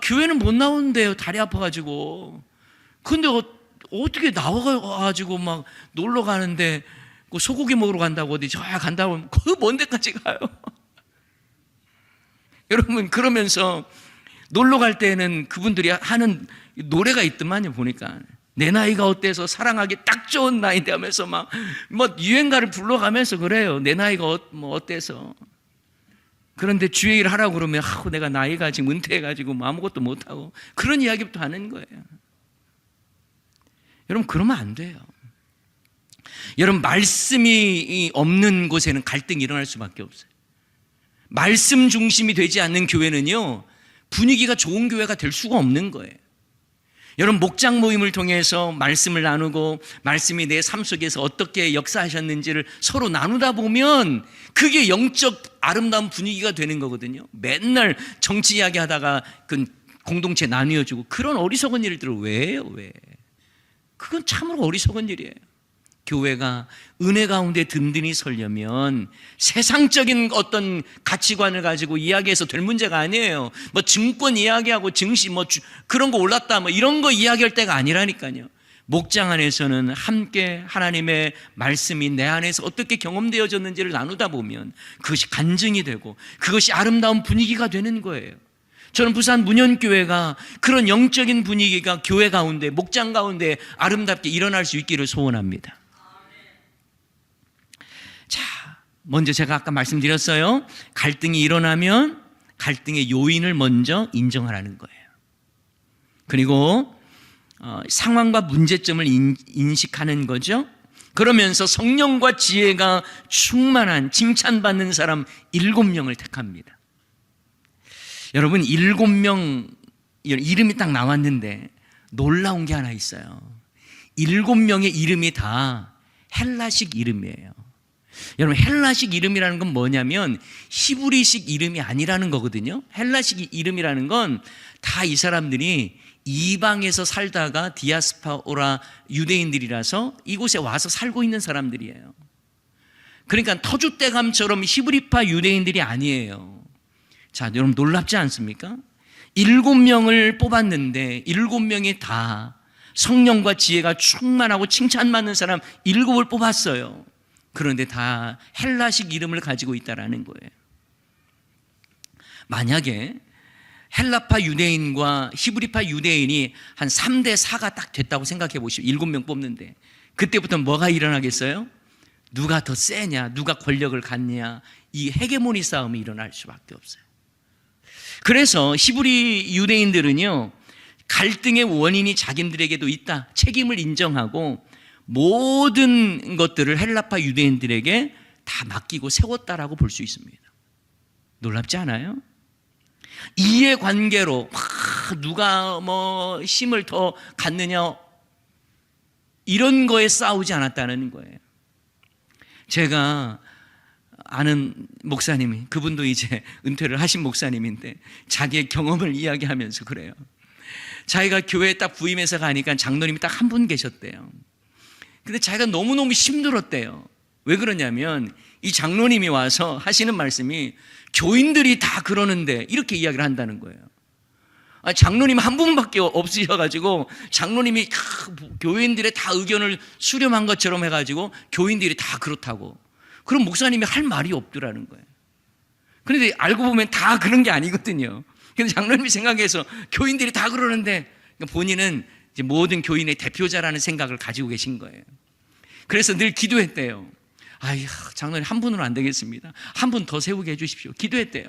교회는 못 나오는데요, 다리 아파가지고. 근데 어떻게 나와가지고 놀러 가는데 소고기 먹으러 간다고 어디 저야 간다고 하면 그 먼 데까지 가요. 여러분 그러면서 놀러 갈 때는 그분들이 하는 노래가 있더만요. 보니까 내 나이가 어때서 사랑하기 딱 좋은 나이인데 하면서 유행가를 불러가면서 그래요. 내 나이가 어때서. 그런데 주 얘기를 하라고 그러면 내가 나이가 지금 은퇴해가지고 아무것도 못하고 그런 이야기부터 하는 거예요. 여러분 그러면 안 돼요. 여러분 말씀이 없는 곳에는 갈등이 일어날 수밖에 없어요. 말씀 중심이 되지 않는 교회는요, 분위기가 좋은 교회가 될 수가 없는 거예요. 여러분 목장 모임을 통해서 말씀을 나누고 말씀이 내 삶 속에서 어떻게 역사하셨는지를 서로 나누다 보면 그게 영적 아름다운 분위기가 되는 거거든요. 맨날 정치 이야기하다가 그 공동체 나뉘어주고 그런 어리석은 일들을 왜 해요? 왜? 그건 참으로 어리석은 일이에요. 교회가 은혜 가운데 든든히 서려면 세상적인 어떤 가치관을 가지고 이야기해서 될 문제가 아니에요. 증권 이야기하고 증시 그런 거 올랐다 이런 거 이야기할 때가 아니라니까요. 목장 안에서는 함께 하나님의 말씀이 내 안에서 어떻게 경험되어졌는지를 나누다 보면 그것이 간증이 되고 그것이 아름다운 분위기가 되는 거예요. 저는 부산 문현교회가 그런 영적인 분위기가 교회 가운데 목장 가운데 아름답게 일어날 수 있기를 소원합니다. 자, 먼저 제가 아까 말씀드렸어요. 갈등이 일어나면 갈등의 요인을 먼저 인정하라는 거예요. 그리고 상황과 문제점을 인식하는 거죠. 그러면서 성령과 지혜가 충만한 칭찬받는 사람 7명을 택합니다. 여러분 7명 이름이 딱 나왔는데 놀라운 게 하나 있어요. 7명의 이름이 다 헬라식 이름이에요. 여러분 헬라식 이름이라는 건 뭐냐면 히브리식 이름이 아니라는 거거든요. 헬라식 이름이라는 건 다 이 사람들이 이방에서 살다가 디아스포라 유대인들이라서 이곳에 와서 살고 있는 사람들이에요. 그러니까 터줏대감처럼 히브리파 유대인들이 아니에요. 자, 여러분 놀랍지 않습니까? 7명을 뽑았는데 7명이 다 성령과 지혜가 충만하고 칭찬받는 사람 7을 뽑았어요. 그런데 다 헬라식 이름을 가지고 있다라는 거예요. 만약에 헬라파 유대인과 히브리파 유대인이 한 3대 4가 딱 됐다고 생각해 보시오. 7명 뽑는데 그때부터 뭐가 일어나겠어요? 누가 더 세냐, 누가 권력을 갖냐, 이 헤게모니 싸움이 일어날 수밖에 없어요. 그래서 히브리 유대인들은요, 갈등의 원인이 자기들에게도 있다, 책임을 인정하고 모든 것들을 헬라파 유대인들에게 다 맡기고 세웠다라고 볼 수 있습니다. 놀랍지 않아요? 이해관계로 누가 뭐 힘을 더 갖느냐, 이런 거에 싸우지 않았다는 거예요. 제가 아는 목사님이, 그분도 이제 은퇴를 하신 목사님인데 자기의 경험을 이야기하면서 그래요. 자기가 교회에 딱 부임해서 가니까 장로님이 딱 한 분 계셨대요. 근데 자기가 너무너무 힘들었대요. 왜 그러냐면 이 장로님이 와서 하시는 말씀이 교인들이 다 그러는데, 이렇게 이야기를 한다는 거예요. 장로님 한 분밖에 없으셔가지고 장로님이 교인들의 다 의견을 수렴한 것처럼 해가지고 교인들이 다 그렇다고, 그럼 목사님이 할 말이 없더라는 거예요. 그런데 알고 보면 다 그런 게 아니거든요. 근데 장로님이 생각해서 교인들이 다 그러는데, 본인은 이제 모든 교인의 대표자라는 생각을 가지고 계신 거예요. 그래서 늘 기도했대요. 아휴, 장로님 한 분으로 안 되겠습니다. 한 분 더 세우게 해주십시오. 기도했대요.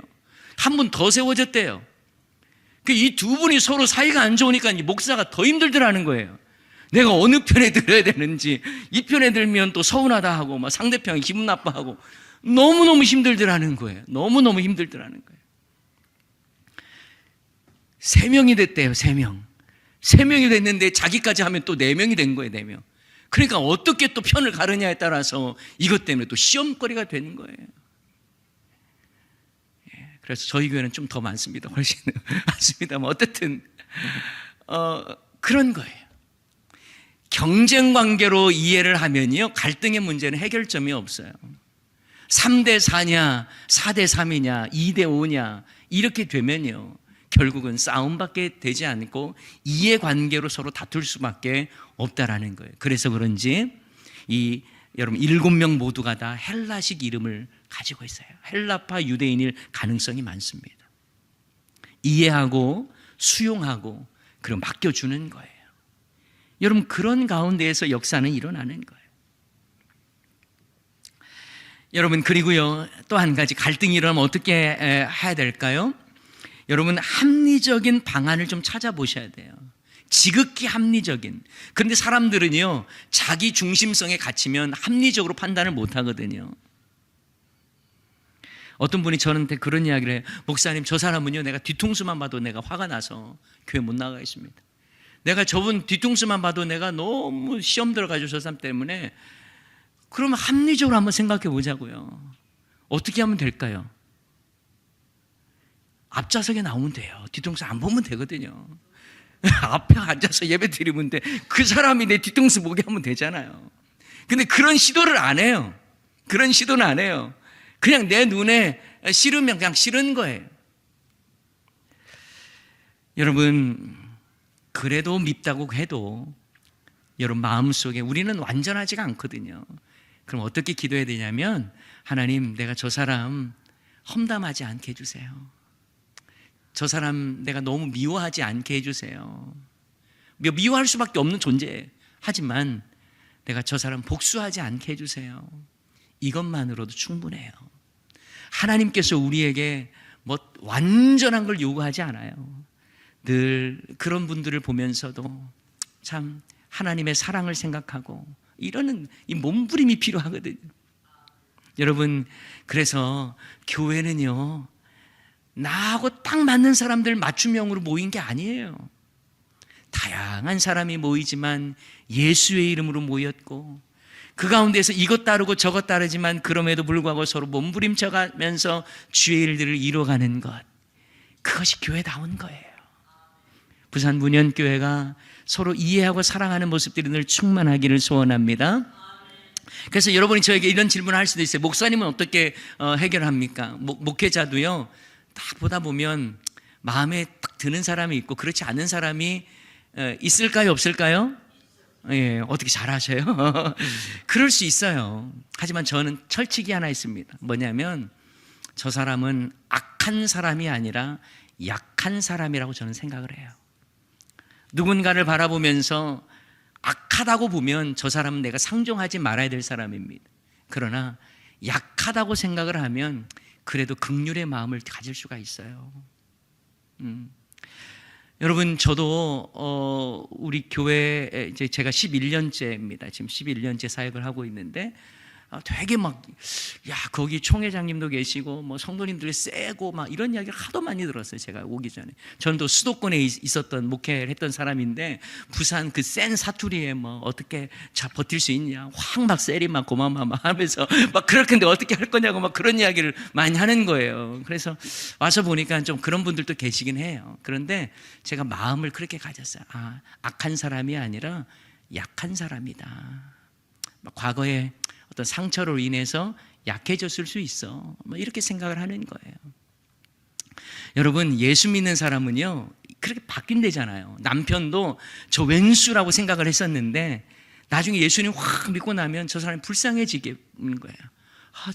한 분 더 세워졌대요. 이 두 분이 서로 사이가 안 좋으니까 목사가 더 힘들더라는 거예요. 내가 어느 편에 들어야 되는지, 이 편에 들면 또 서운하다 하고 막 상대편이 기분 나빠하고 너무너무 힘들더라는 거예요. 너무너무 힘들더라는 거예요. 3명이 됐대요. 3명. 3명이 됐는데 자기까지 하면 또 4명이 된 거예요. 4명. 그러니까 어떻게 또 편을 가르냐에 따라서 이것 때문에 또 시험거리가 되는 거예요. 그래서 저희 교회는 좀 더 많습니다. 훨씬 많습니다만 어쨌든 그런 거예요. 경쟁 관계로 이해를 하면요, 갈등의 문제는 해결점이 없어요. 3대 4냐, 4대 3이냐, 2대 5냐, 이렇게 되면요, 결국은 싸움밖에 되지 않고 이해관계로 서로 다툴 수밖에 없다라는 거예요. 그래서 그런지 여러분 7명 모두가 다 헬라식 이름을 가지고 있어요. 헬라파 유대인일 가능성이 많습니다. 이해하고 수용하고 그리고 맡겨주는 거예요. 여러분, 그런 가운데에서 역사는 일어나는 거예요. 여러분, 그리고요, 또 한 가지 갈등이 일어나면 어떻게 해야 될까요? 여러분, 합리적인 방안을 좀 찾아보셔야 돼요. 지극히 합리적인. 그런데 사람들은요, 자기 중심성에 갇히면 합리적으로 판단을 못 하거든요. 어떤 분이 저한테 그런 이야기를 해요. 목사님, 저 사람은요, 내가 뒤통수만 봐도 내가 화가 나서 교회 못 나가겠습니다. 내가 저분 뒤통수만 봐도 내가 너무 시험 들어가지고 저 사람 때문에. 그러면 합리적으로 한번 생각해 보자고요. 어떻게 하면 될까요? 앞좌석에 나오면 돼요. 뒤통수 안 보면 되거든요. 앞에 앉아서 예배 드리면 돼. 그 사람이 내 뒤통수 보게 하면 되잖아요. 근데 그런 시도를 안 해요. 그런 시도는 안 해요. 그냥 내 눈에 싫으면 그냥 싫은 거예요. 여러분, 그래도 밉다고 해도 여러분 마음속에 우리는 완전하지가 않거든요. 그럼 어떻게 기도해야 되냐면, 하나님, 내가 저 사람 험담하지 않게 해주세요. 저 사람 내가 너무 미워하지 않게 해주세요. 미워할 수밖에 없는 존재예요. 하지만 내가 저 사람 복수하지 않게 해주세요. 이것만으로도 충분해요. 하나님께서 우리에게 뭐 완전한 걸 요구하지 않아요. 늘 그런 분들을 보면서도 참 하나님의 사랑을 생각하고 이러는 이 몸부림이 필요하거든요. 여러분, 그래서 교회는요, 나하고 딱 맞는 사람들 맞춤형으로 모인 게 아니에요. 다양한 사람이 모이지만 예수의 이름으로 모였고, 그 가운데서 이것 따르고 저것 따르지만 그럼에도 불구하고 서로 몸부림쳐가면서 주의 일들을 이뤄가는 것, 그것이 교회다운 거예요. 부산 문현교회가 서로 이해하고 사랑하는 모습들이 늘 충만하기를 소원합니다. 그래서 여러분이 저에게 이런 질문을 할 수도 있어요. 목사님은 어떻게 해결합니까? 목회자도요, 딱 보다 보면 마음에 딱 드는 사람이 있고 그렇지 않은 사람이 있을까요, 없을까요? 예, 어떻게 잘하셔요? 그럴 수 있어요. 하지만 저는 철칙이 하나 있습니다. 뭐냐면, 저 사람은 악한 사람이 아니라 약한 사람이라고 저는 생각을 해요. 누군가를 바라보면서 악하다고 보면 저 사람은 내가 상종하지 말아야 될 사람입니다. 그러나 약하다고 생각을 하면 그래도 긍휼의 마음을 가질 수가 있어요. 여러분, 저도 우리 교회에 이제 제가 11년째입니다. 지금 11년째 사역을 하고 있는데 되게 막, 야, 거기 총회장님도 계시고, 뭐, 성도님들이 세고, 막, 이런 이야기를 하도 많이 들었어요. 제가 오기 전에. 저는 또 수도권에 있었던, 목회를 했던 사람인데, 부산 그 센 사투리에 뭐, 어떻게 버틸 수 있냐. 확 막 세리 막 고마마 막 하면서, 막, 그렇게 어떻게 할 거냐고 막 그런 이야기를 많이 하는 거예요. 그래서 와서 보니까 좀 그런 분들도 계시긴 해요. 그런데 제가 마음을 그렇게 가졌어요. 아, 악한 사람이 아니라 약한 사람이다. 과거에 어떤 상처로 인해서 약해졌을 수 있어. 뭐 이렇게 생각을 하는 거예요. 여러분, 예수 믿는 사람은요, 그렇게 바뀐대잖아요. 남편도 저 왼수라고 생각을 했었는데, 나중에 예수님 확 믿고 나면 저 사람이 불쌍해지게 하는 거예요. 아,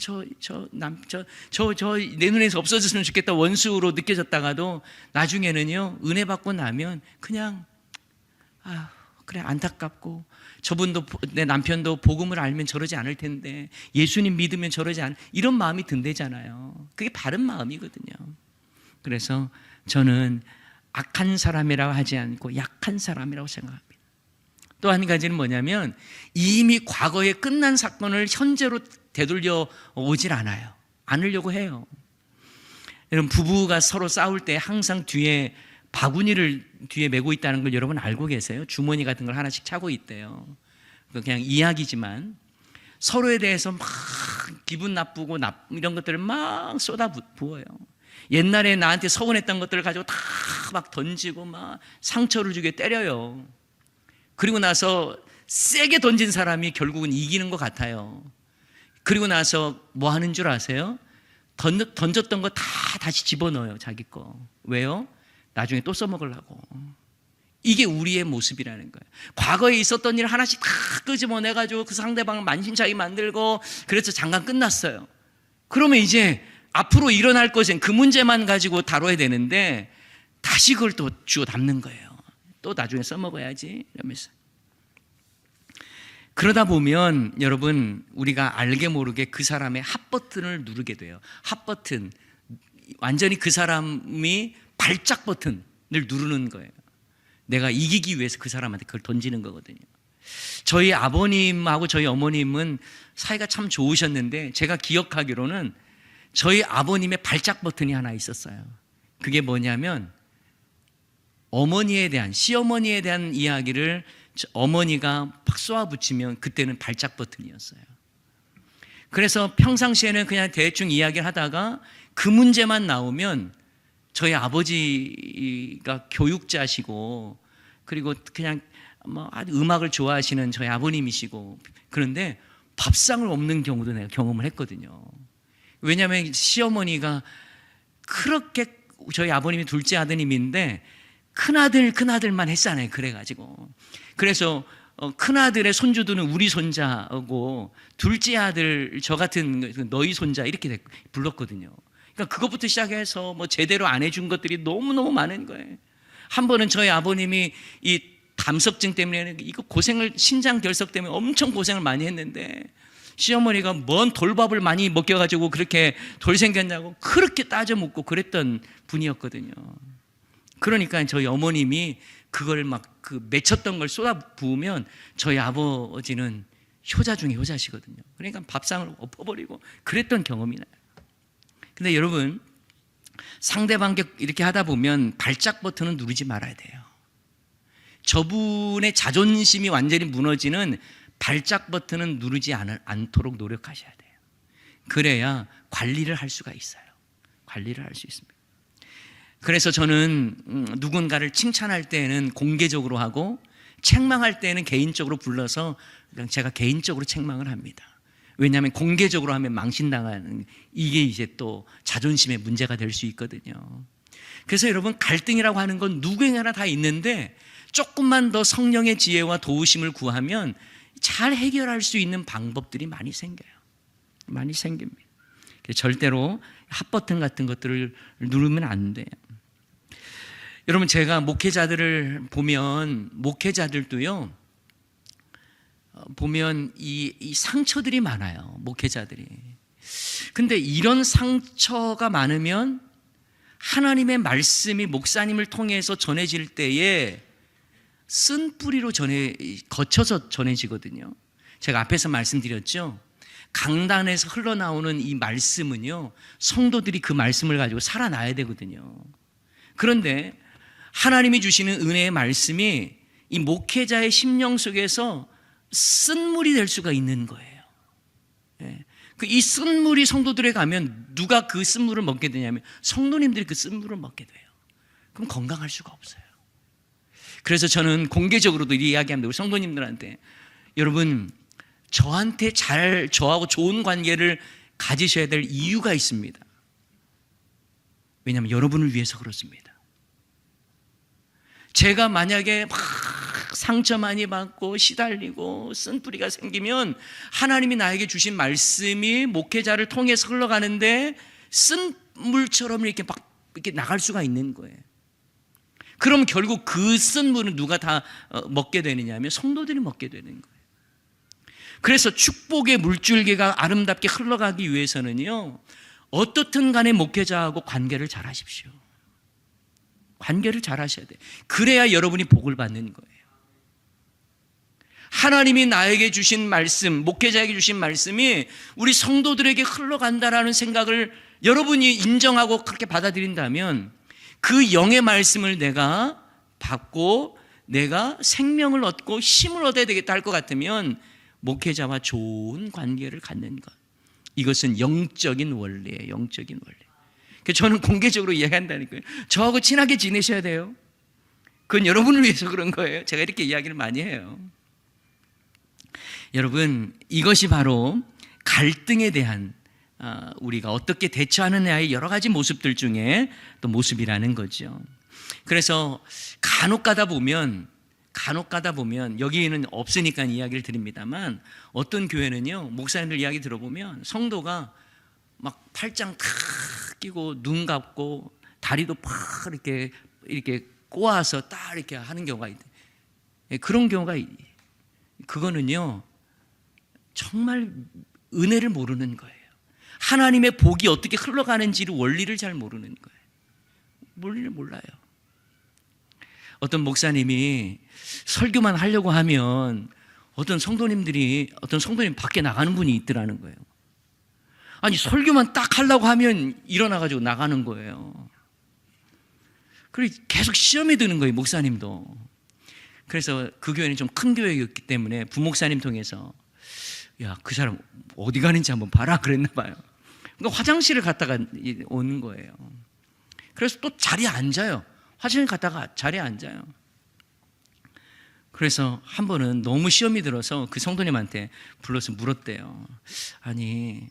내 눈에서 없어졌으면 좋겠다 원수로 느껴졌다가도 나중에는요, 은혜 받고 나면 그냥, 아, 그래, 안타깝고, 저분도, 내 남편도 복음을 알면 저러지 않을 텐데, 예수님 믿으면 저러지 않을, 이런 마음이 든대잖아요. 그게 바른 마음이거든요. 그래서 저는 악한 사람이라고 하지 않고 약한 사람이라고 생각합니다. 또 한 가지는 뭐냐면, 이미 과거에 끝난 사건을 현재로 되돌려 오질 않으려고 해요. 여러분, 부부가 서로 싸울 때 항상 뒤에 바구니를 뒤에 메고 있다는 걸 여러분 알고 계세요? 주머니 같은 걸 하나씩 차고 있대요. 그냥 이야기지만 서로에 대해서 막 기분 나쁘고 이런 것들을 막 쏟아 부어요. 옛날에 나한테 서운했던 것들을 가지고 다 막 던지고 막 상처를 주게 때려요. 그리고 나서 세게 던진 사람이 결국은 이기는 것 같아요. 그리고 나서 뭐 하는 줄 아세요? 던졌던 거 다 다시 집어넣어요, 자기 거. 왜요? 나중에 또 써먹으려고. 이게 우리의 모습이라는 거예요. 과거에 있었던 일 하나씩 다 끄집어내가지고 그 상대방을 만신창이 만들고, 그래서 잠깐 끝났어요. 그러면 이제 앞으로 일어날 것은 그 문제만 가지고 다뤄야 되는데, 다시 그걸 또 주워 담는 거예요. 또 나중에 써먹어야지 이러면서. 그러다 보면 여러분, 우리가 알게 모르게 그 사람의 핫버튼을 누르게 돼요. 핫버튼, 완전히 그 사람이 발작 버튼을 누르는 거예요. 내가 이기기 위해서 그 사람한테 그걸 던지는 거거든요. 저희 아버님하고 저희 어머님은 사이가 참 좋으셨는데, 제가 기억하기로는 저희 아버님의 발작 버튼이 하나 있었어요. 그게 뭐냐면, 어머니에 대한, 시어머니에 대한 이야기를 어머니가 팍 쏘아붙이면 그때는 발작 버튼이었어요. 그래서 평상시에는 그냥 대충 이야기를 하다가 그 문제만 나오면 저희 아버지가 교육자시고, 그리고 그냥 뭐 아주 음악을 좋아하시는 저희 아버님이시고, 그런데 밥상을 엎는 경우도 내가 경험을 했거든요. 왜냐하면 시어머니가 그렇게, 저희 아버님이 둘째 아드님인데 큰아들만 했잖아요. 그래가지고. 그래서 큰아들의 손주들은 우리 손자고, 둘째 아들 저 같은 너희 손자 이렇게 불렀거든요. 그러니까 그것부터 시작해서 뭐 제대로 안 해준 것들이 너무너무 많은 거예요. 한 번은 저희 아버님이 이 담석증 때문에 이거 고생을, 신장 결석 때문에 엄청 고생을 많이 했는데, 시어머니가 뭔 돌밥을 많이 먹여가지고 그렇게 돌 생겼냐고 그렇게 따져 묻고 그랬던 분이었거든요. 그러니까 저희 어머님이 그걸 막 그 맺혔던 걸 쏟아 부으면 저희 아버지는 효자 중에 효자시거든요. 그러니까 밥상을 엎어버리고 그랬던 경험이 나요. 근데 여러분, 상대방께 이렇게 하다 보면 발작 버튼은 누르지 말아야 돼요. 저분의 자존심이 완전히 무너지는 발작 버튼은 누르지 않도록 노력하셔야 돼요. 그래야 관리를 할 수가 있어요. 관리를 할 수 있습니다. 그래서 저는 누군가를 칭찬할 때는 공개적으로 하고, 책망할 때는 개인적으로 불러서 그냥 제가 개인적으로 책망을 합니다. 왜냐하면 공개적으로 하면 망신당하는, 이게 이제 또 자존심의 문제가 될 수 있거든요. 그래서 여러분, 갈등이라고 하는 건 누구에게나 다 있는데, 조금만 더 성령의 지혜와 도우심을 구하면 잘 해결할 수 있는 방법들이 많이 생겨요. 많이 생깁니다. 절대로 핫버튼 같은 것들을 누르면 안 돼요. 여러분, 제가 목회자들을 보면, 목회자들도요, 보면 이 상처들이 많아요. 목회자들이. 근데 이런 상처가 많으면 하나님의 말씀이 목사님을 통해서 전해질 때에 쓴 뿌리로 거쳐서 전해지거든요. 제가 앞에서 말씀드렸죠. 강단에서 흘러나오는 이 말씀은요, 성도들이 그 말씀을 가지고 살아나야 되거든요. 그런데 하나님이 주시는 은혜의 말씀이 이 목회자의 심령 속에서 쓴물이 될 수가 있는 거예요. 이 쓴물이 성도들에 가면 누가 그 쓴물을 먹게 되냐면 성도님들이 그 쓴물을 먹게 돼요. 그럼 건강할 수가 없어요. 그래서 저는 공개적으로도 이야기합니다. 우리 성도님들한테, 여러분, 저하고 좋은 관계를 가지셔야 될 이유가 있습니다. 왜냐하면 여러분을 위해서 그렇습니다. 제가 만약에 막 상처 많이 받고 시달리고 쓴뿌리가 생기면 하나님이 나에게 주신 말씀이 목회자를 통해서 흘러가는데 쓴 물처럼 이렇게 나갈 수가 있는 거예요. 그럼 결국 그 쓴 물은 누가 다 먹게 되느냐 하면 성도들이 먹게 되는 거예요. 그래서 축복의 물줄기가 아름답게 흘러가기 위해서는요, 어떻든 간에 목회자하고 관계를 잘 하십시오. 관계를 잘 하셔야 돼요. 그래야 여러분이 복을 받는 거예요. 하나님이 나에게 주신 말씀, 목회자에게 주신 말씀이 우리 성도들에게 흘러간다라는 생각을 여러분이 인정하고 그렇게 받아들인다면 그 영의 말씀을 내가 받고 내가 생명을 얻고 힘을 얻어야 되겠다 할 것 같으면 목회자와 좋은 관계를 갖는 것, 이것은 영적인 원리예요. 영적인 원리. 저는 공개적으로 이야기한다니까요. 저하고 친하게 지내셔야 돼요. 그건 여러분을 위해서 그런 거예요. 제가 이렇게 이야기를 많이 해요. 여러분, 이것이 바로 갈등에 대한 우리가 어떻게 대처하느냐의 여러 가지 모습들 중에 또 모습이라는 거죠. 그래서 간혹 가다 보면 여기에는 없으니까 이야기를 드립니다만, 어떤 교회는요, 목사님들 이야기 들어보면 성도가 막 팔짱 탁 끼고 눈 감고 다리도 팍 이렇게 꼬아서 딱 이렇게 하는 경우가 있대. 그런 경우가, 그거는요 정말 은혜를 모르는 거예요. 하나님의 복이 어떻게 흘러가는지를 원리를 잘 모르는 거예요. 원리를 몰라요. 어떤 목사님이 설교만 하려고 하면 어떤 성도님 밖에 나가는 분이 있더라는 거예요. 아니, 설교만 딱 하려고 하면 일어나가지고 나가는 거예요. 그리고 계속 시험에 드는 거예요, 목사님도. 그래서 그 교회는 좀 큰 교회였기 때문에 부목사님 통해서, 야, 그 사람 어디 가는지 한번 봐라 그랬나 봐요. 그러니까 화장실을 갔다가 오는 거예요. 그래서 또 자리에 앉아요. 화장실 갔다가 자리에 앉아요. 그래서 한 번은 너무 시험이 들어서 그 성도님한테 불러서 물었대요. 아니,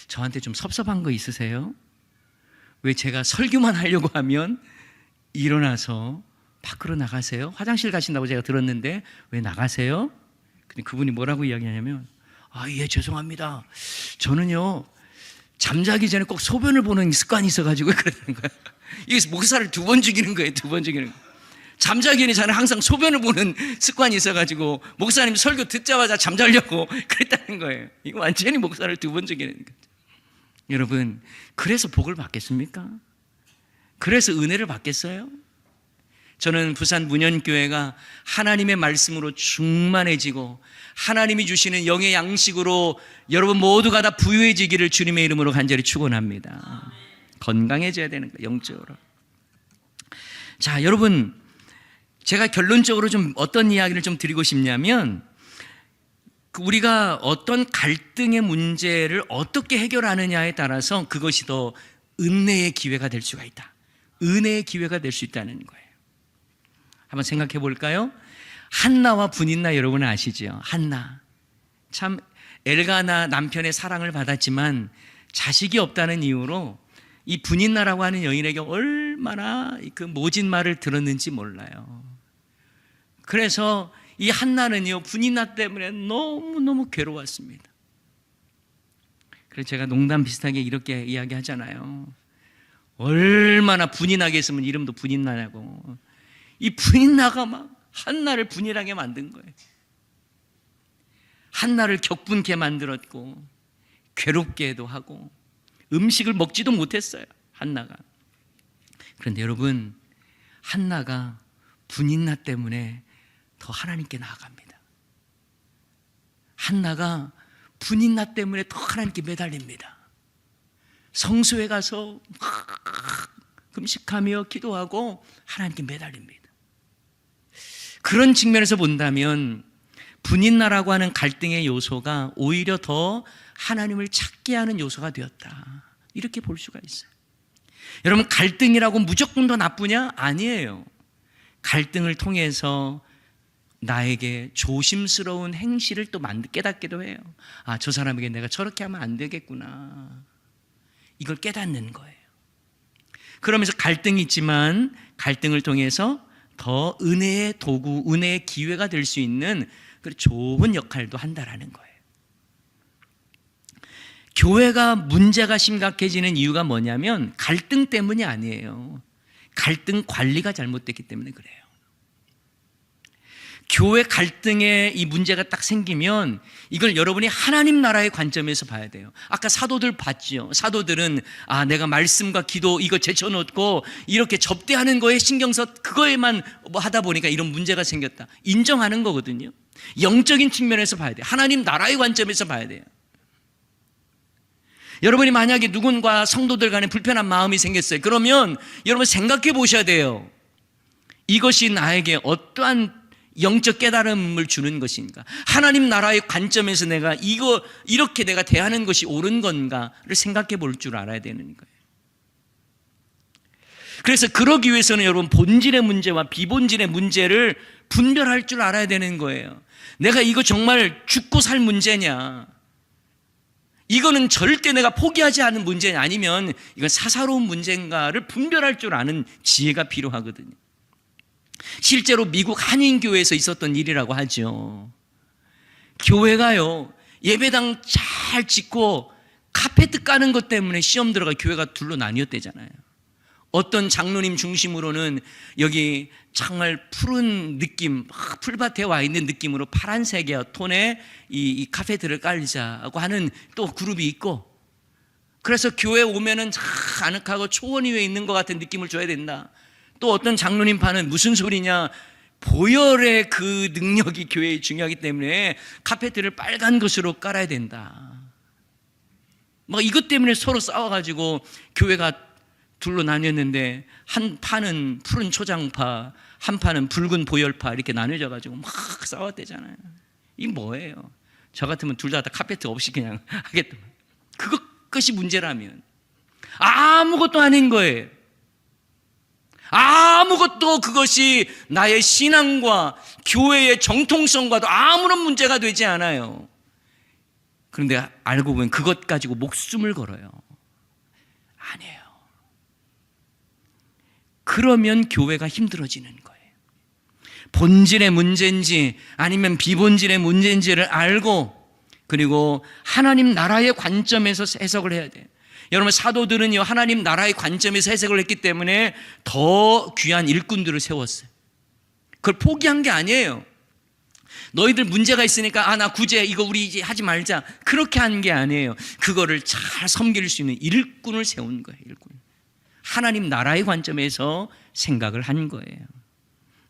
저한테 좀 섭섭한 거 있으세요? 왜 제가 설교만 하려고 하면 일어나서 밖으로 나가세요? 화장실 가신다고 제가 들었는데 왜 나가세요? 근데 그분이 뭐라고 이야기하냐면, 예, 죄송합니다. 저는요, 잠자기 전에 꼭 소변을 보는 습관이 있어가지고 그러는 거예요. 이게 목사를 2번 죽이는 거예요. 2번 죽이는 거예요. 잠자기 전에 항상 소변을 보는 습관이 있어가지고 목사님 설교 듣자마자 잠자려고 그랬다는 거예요. 이거 완전히 목사를 2번 죽이는 거죠. 여러분, 그래서 복을 받겠습니까? 그래서 은혜를 받겠어요? 저는 부산 문현교회가 하나님의 말씀으로 충만해지고 하나님이 주시는 영의 양식으로 여러분 모두가 다 부유해지기를 주님의 이름으로 간절히 축원합니다. 건강해져야 되는 거예요, 영적으로. 자, 여러분, 제가 결론적으로 좀 어떤 이야기를 좀 드리고 싶냐면, 우리가 어떤 갈등의 문제를 어떻게 해결하느냐에 따라서 그것이 더 은혜의 기회가 될 수가 있다. 은혜의 기회가 될 수 있다는 거예요. 한번 생각해 볼까요? 한나와 분인나 여러분 아시죠? 한나. 참 엘가나 남편의 사랑을 받았지만 자식이 없다는 이유로 이 분인나라고 하는 여인에게 얼마나 그 모진 말을 들었는지 몰라요. 그래서 이 한나는요, 분인나 때문에 너무너무 괴로웠습니다. 그래서 제가 농담 비슷하게 이렇게 이야기하잖아요. 얼마나 분이 나게 했으면 이름도 분인나냐고. 이 분인나가 막 한나를 분이하게 만든 거예요. 한나를 격분케 만들었고 괴롭게도 하고 음식을 먹지도 못했어요, 한나가. 그런데 여러분, 한나가 분인나 때문에 더 하나님께 나아갑니다. 한나가 분인나 때문에 더 하나님께 매달립니다. 성소에 가서 막 금식하며 기도하고 하나님께 매달립니다. 그런 측면에서 본다면 분인나라고 하는 갈등의 요소가 오히려 더 하나님을 찾게 하는 요소가 되었다, 이렇게 볼 수가 있어요. 여러분, 갈등이라고 무조건 더 나쁘냐? 아니에요. 갈등을 통해서 나에게 조심스러운 행실을 또 깨닫기도 해요. 아, 저 사람에게 내가 저렇게 하면 안 되겠구나, 이걸 깨닫는 거예요. 그러면서 갈등이 있지만 갈등을 통해서 더 은혜의 도구, 은혜의 기회가 될 수 있는 그런 좋은 역할도 한다라는 거예요. 교회가 문제가 심각해지는 이유가 뭐냐면 갈등 때문이 아니에요. 갈등 관리가 잘못됐기 때문에 그래요. 교회 갈등에 이 문제가 딱 생기면 이걸 여러분이 하나님 나라의 관점에서 봐야 돼요. 아까 사도들 봤죠. 사도들은 내가 말씀과 기도 이거 제쳐놓고 이렇게 접대하는 거에 신경 써 그거에만 하다 보니까 이런 문제가 생겼다, 인정하는 거거든요. 영적인 측면에서 봐야 돼요. 하나님 나라의 관점에서 봐야 돼요. 여러분이 만약에 누군가 성도들 간에 불편한 마음이 생겼어요. 그러면 여러분 생각해 보셔야 돼요. 이것이 나에게 어떠한 영적 깨달음을 주는 것인가? 하나님 나라의 관점에서 내가 이렇게 내가 대하는 것이 옳은 건가를 생각해 볼 줄 알아야 되는 거예요. 그래서 그러기 위해서는 여러분 본질의 문제와 비본질의 문제를 분별할 줄 알아야 되는 거예요. 내가 이거 정말 죽고 살 문제냐, 이거는 절대 내가 포기하지 않은 문제냐, 아니면 이건 사사로운 문제인가를 분별할 줄 아는 지혜가 필요하거든요. 실제로 미국 한인교회에서 있었던 일이라고 하죠. 교회가요, 예배당 잘 짓고 카페트 까는 것 때문에 시험 들어가 교회가 둘로 나뉘었대잖아요. 어떤 장로님 중심으로는 여기 정말 푸른 느낌, 막 풀밭에 와 있는 느낌으로 파란색의 톤의 이 카페트를 깔자고 하는 또 그룹이 있고, 그래서 교회 오면은 아늑하고 초원 위에 있는 것 같은 느낌을 줘야 된다. 또 어떤 장로님 파는 무슨 소리냐, 보혈의 그 능력이 교회에 중요하기 때문에 카페트를 빨간 것으로 깔아야 된다. 막 이것 때문에 서로 싸워가지고 교회가 둘로 나뉘었는데, 한 파는 푸른 초장파, 한 파는 붉은 보혈파, 이렇게 나뉘어져가지고 막 싸웠대잖아요. 이게 뭐예요? 저 같으면 둘 다 카페트 없이 그냥 하겠다. 그것이 문제라면 아무것도 아닌 거예요. 아무것도 그것이 나의 신앙과 교회의 정통성과도 아무런 문제가 되지 않아요. 그런데 알고 보면 그것 가지고 목숨을 걸어요. 아니에요. 그러면 교회가 힘들어지는 거예요. 본질의 문제인지 아니면 비본질의 문제인지를 알고, 그리고 하나님 나라의 관점에서 해석을 해야 돼요. 여러분, 사도들은요 하나님 나라의 관점에서 해석을 했기 때문에 더 귀한 일꾼들을 세웠어요. 그걸 포기한 게 아니에요. 너희들 문제가 있으니까 나 구제 이거 우리 이제 하지 말자, 그렇게 한 게 아니에요. 그거를 잘 섬길 수 있는 일꾼을 세운 거예요. 일꾼. 하나님 나라의 관점에서 생각을 한 거예요.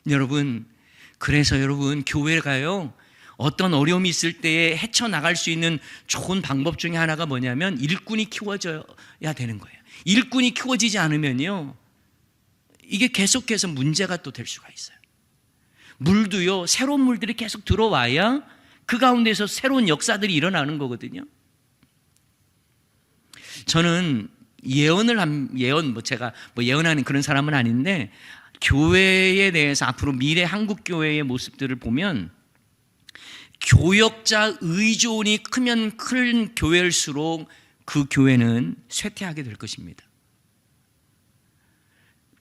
여러분, 그래서 여러분 교회가요 어떤 어려움이 있을 때에 헤쳐나갈 수 있는 좋은 방법 중에 하나가 뭐냐면 일꾼이 키워져야 되는 거예요. 일꾼이 키워지지 않으면요 이게 계속해서 문제가 또 될 수가 있어요. 물도요 새로운 물들이 계속 들어와야 그 가운데서 새로운 역사들이 일어나는 거거든요. 저는 제가 예언하는 그런 사람은 아닌데, 교회에 대해서 앞으로 미래 한국 교회의 모습들을 보면 교역자 의존이 크면 큰 교회일수록 그 교회는 쇠퇴하게 될 것입니다.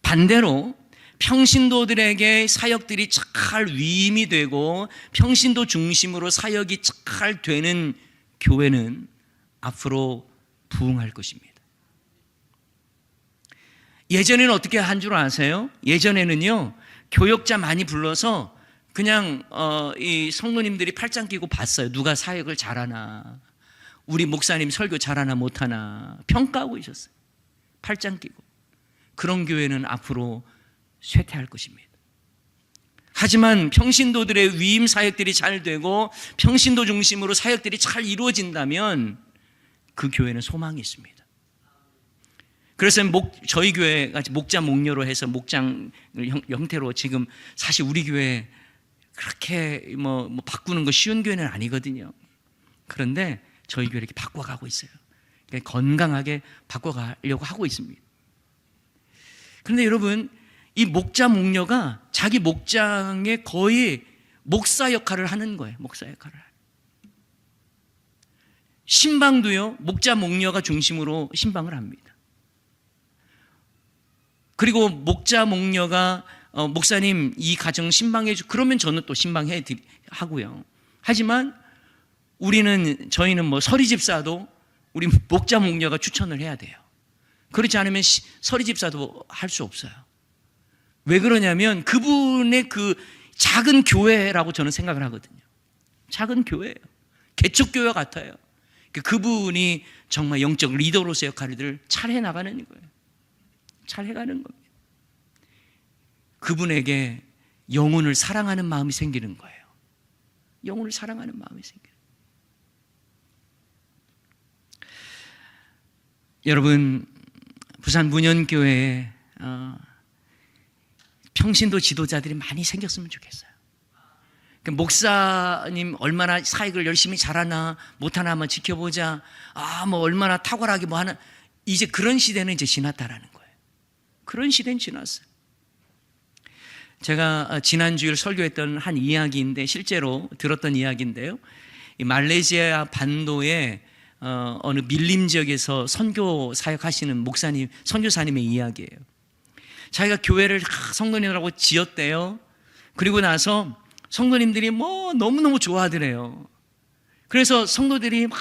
반대로 평신도들에게 사역들이 잘 위임이 되고 평신도 중심으로 사역이 잘 되는 교회는 앞으로 부흥할 것입니다. 예전에는 어떻게 한 줄 아세요? 예전에는요, 교역자 많이 불러서 그냥 이 성도님들이 팔짱 끼고 봤어요. 누가 사역을 잘하나, 우리 목사님 설교 잘하나 못하나 평가하고 있었어요. 팔짱 끼고. 그런 교회는 앞으로 쇠퇴할 것입니다. 하지만 평신도들의 위임 사역들이 잘 되고 평신도 중심으로 사역들이 잘 이루어진다면 그 교회는 소망이 있습니다. 그래서 저희 교회 같이 목자 목녀로 해서 목장 형태로 지금 사실 우리 교회 그렇게 뭐 바꾸는 거 쉬운 교회는 아니거든요. 그런데 저희 교회 이렇게 바꿔가고 있어요. 그러니까 건강하게 바꿔가려고 하고 있습니다. 그런데 여러분, 이 목자 목녀가 자기 목장에 거의 목사 역할을 하는 거예요. 목사 역할을. 신방도요, 목자 목녀가 중심으로 신방을 합니다. 그리고 목자 목녀가 목사님 이 가정 신방해 주, 그러면 저는 또 신방해 하고요. 하지만 저희는 뭐 서리 집사도 우리 목자 목녀가 추천을 해야 돼요. 그렇지 않으면 서리 집사도 할 수 없어요. 왜 그러냐면 그분의 그 작은 교회라고 저는 생각을 하거든요. 작은 교회예요. 개척교회 같아요. 그분이 정말 영적 리더로서의 역할을 잘 해나가는 거예요. 잘 해가는 겁니다. 그분에게 영혼을 사랑하는 마음이 생기는 거예요. 영혼을 사랑하는 마음이 생겨요. 여러분, 부산 문현교회에 평신도 지도자들이 많이 생겼으면 좋겠어요. 목사님 얼마나 사역을 열심히 잘하나 못하나 한번 지켜보자. 뭐 얼마나 탁월하게 뭐 하나. 이제 그런 시대는 이제 지났다라는 거예요. 그런 시대는 지났어요. 제가 지난주일 설교했던 한 이야기인데, 실제로 들었던 이야기인데요. 이 말레이시아 반도의 어느 밀림 지역에서 선교 사역하시는 목사님, 선교사님의 이야기예요. 자기가 교회를 성도님들하고 지었대요. 그리고 나서 성도님들이 뭐 너무너무 좋아하더래요. 그래서 성도들이 막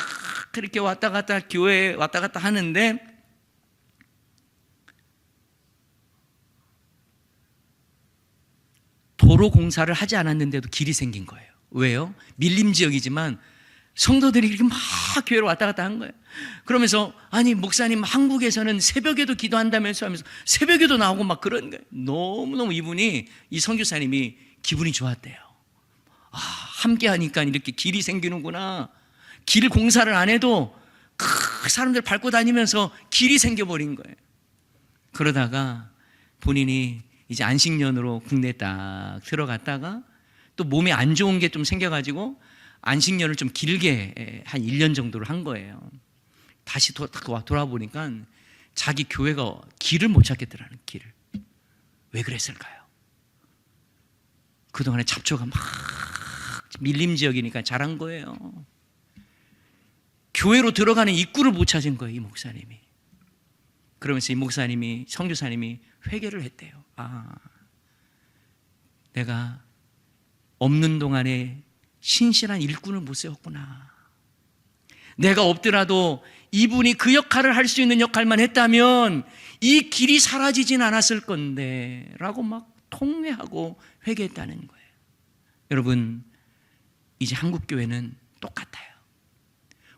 그렇게 왔다 갔다 교회에 왔다 갔다 하는데 도로 공사를 하지 않았는데도 길이 생긴 거예요. 왜요? 밀림 지역이지만 성도들이 이렇게 막 교회로 왔다 갔다 한 거예요. 그러면서 아니 목사님 한국에서는 새벽에도 기도한다면서 하면서 새벽에도 나오고 막 그런 거예요. 너무너무 이 선교사님이 기분이 좋았대요. 함께 하니까 이렇게 길이 생기는구나. 길 공사를 안 해도 사람들 밟고 다니면서 길이 생겨버린 거예요. 그러다가 본인이 이제 안식년으로 국내에 딱 들어갔다가 또 몸에 안 좋은 게 좀 생겨가지고 안식년을 좀 길게 한 1년 정도를 한 거예요. 다시 돌아보니까 자기 교회가 길을 못 찾겠더라는 길을. 왜 그랬을까요? 그동안에 잡초가 막 밀림 지역이니까 잘한 거예요. 교회로 들어가는 입구를 못 찾은 거예요, 이 목사님이. 그러면서 이 목사님이, 선교사님이 회개를 했대요. 내가 없는 동안에 신실한 일꾼을 못 세웠구나. 내가 없더라도 이분이 그 역할을 할 수 있는 역할만 했다면 이 길이 사라지진 않았을 건데 라고 막 통회하고 회개했다는 거예요. 여러분, 이제 한국교회는 똑같아요.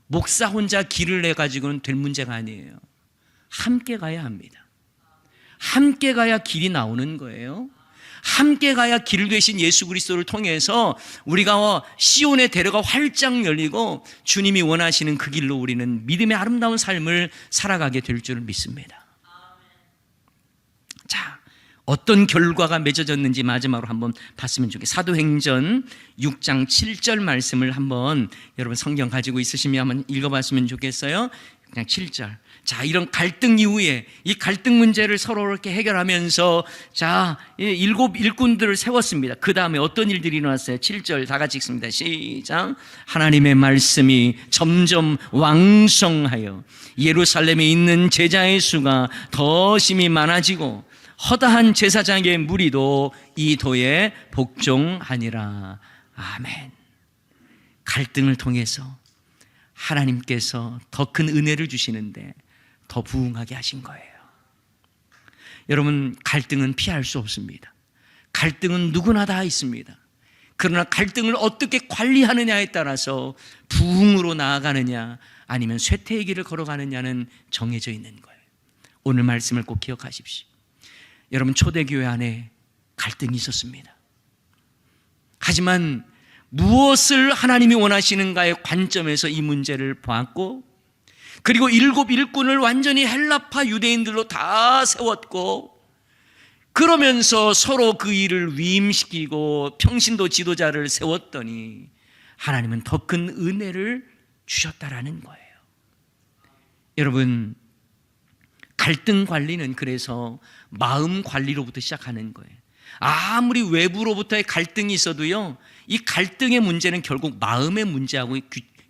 목사 혼자 길을 내가지고는 될 문제가 아니에요. 함께 가야 합니다. 함께 가야 길이 나오는 거예요. 함께 가야 길 되신 예수 그리스도를 통해서 우리가 시온의 대로가 활짝 열리고 주님이 원하시는 그 길로 우리는 믿음의 아름다운 삶을 살아가게 될 줄 믿습니다. 자, 어떤 결과가 맺어졌는지 마지막으로 한번 봤으면 좋겠어요. 사도행전 6장 7절 말씀을 한번 여러분 성경 가지고 있으시면 한번 읽어봤으면 좋겠어요. 그냥 7절. 자, 이런 갈등 이후에 이 갈등 문제를 서로 이렇게 해결하면서 자, 7 일꾼들을 세웠습니다. 그 다음에 어떤 일들이 일어났어요? 7절 다 같이 읽습니다. 시작. 하나님의 말씀이 점점 왕성하여 예루살렘에 있는 제자의 수가 더 심히 많아지고 허다한 제사장의 무리도 이 도에 복종하니라. 아멘. 갈등을 통해서 하나님께서 더 큰 은혜를 주시는데 더 부응하게 하신 거예요. 여러분, 갈등은 피할 수 없습니다. 갈등은 누구나 다 있습니다. 그러나 갈등을 어떻게 관리하느냐에 따라서 부흥으로 나아가느냐 아니면 쇠퇴의 길을 걸어가느냐는 정해져 있는 거예요. 오늘 말씀을 꼭 기억하십시오. 여러분, 초대교회 안에 갈등이 있었습니다. 하지만 무엇을 하나님이 원하시는가의 관점에서 이 문제를 보았고, 그리고 7 일꾼을 완전히 헬라파 유대인들로 다 세웠고, 그러면서 서로 그 일을 위임시키고 평신도 지도자를 세웠더니 하나님은 더 큰 은혜를 주셨다라는 거예요. 여러분, 갈등 관리는 그래서 마음 관리로부터 시작하는 거예요. 아무리 외부로부터의 갈등이 있어도요, 이 갈등의 문제는 결국 마음의 문제하고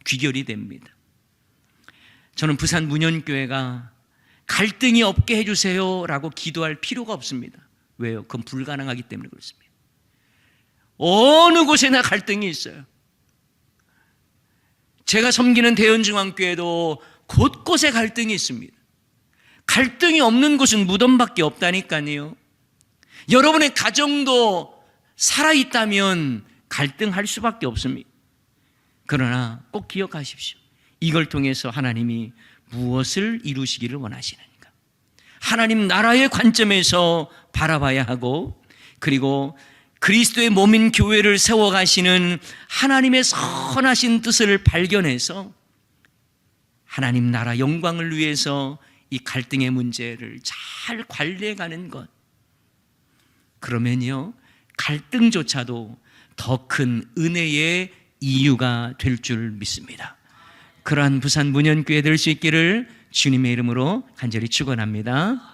귀결이 됩니다. 저는 부산 문현교회가 갈등이 없게 해주세요 라고 기도할 필요가 없습니다. 왜요? 그건 불가능하기 때문에 그렇습니다. 어느 곳에나 갈등이 있어요. 제가 섬기는 대연중앙교회도 곳곳에 갈등이 있습니다. 갈등이 없는 곳은 무덤밖에 없다니까요. 여러분의 가정도 살아있다면 갈등할 수밖에 없습니다. 그러나 꼭 기억하십시오. 이걸 통해서 하나님이 무엇을 이루시기를 원하시는가? 하나님 나라의 관점에서 바라봐야 하고, 그리고 그리스도의 몸인 교회를 세워가시는 하나님의 선하신 뜻을 발견해서 하나님 나라 영광을 위해서 이 갈등의 문제를 잘 관리해가는 것, 그러면요 갈등조차도 더 큰 은혜의 이유가 될 줄 믿습니다. 그러한 부산 문현교회 될 수 있기를 주님의 이름으로 간절히 축원합니다.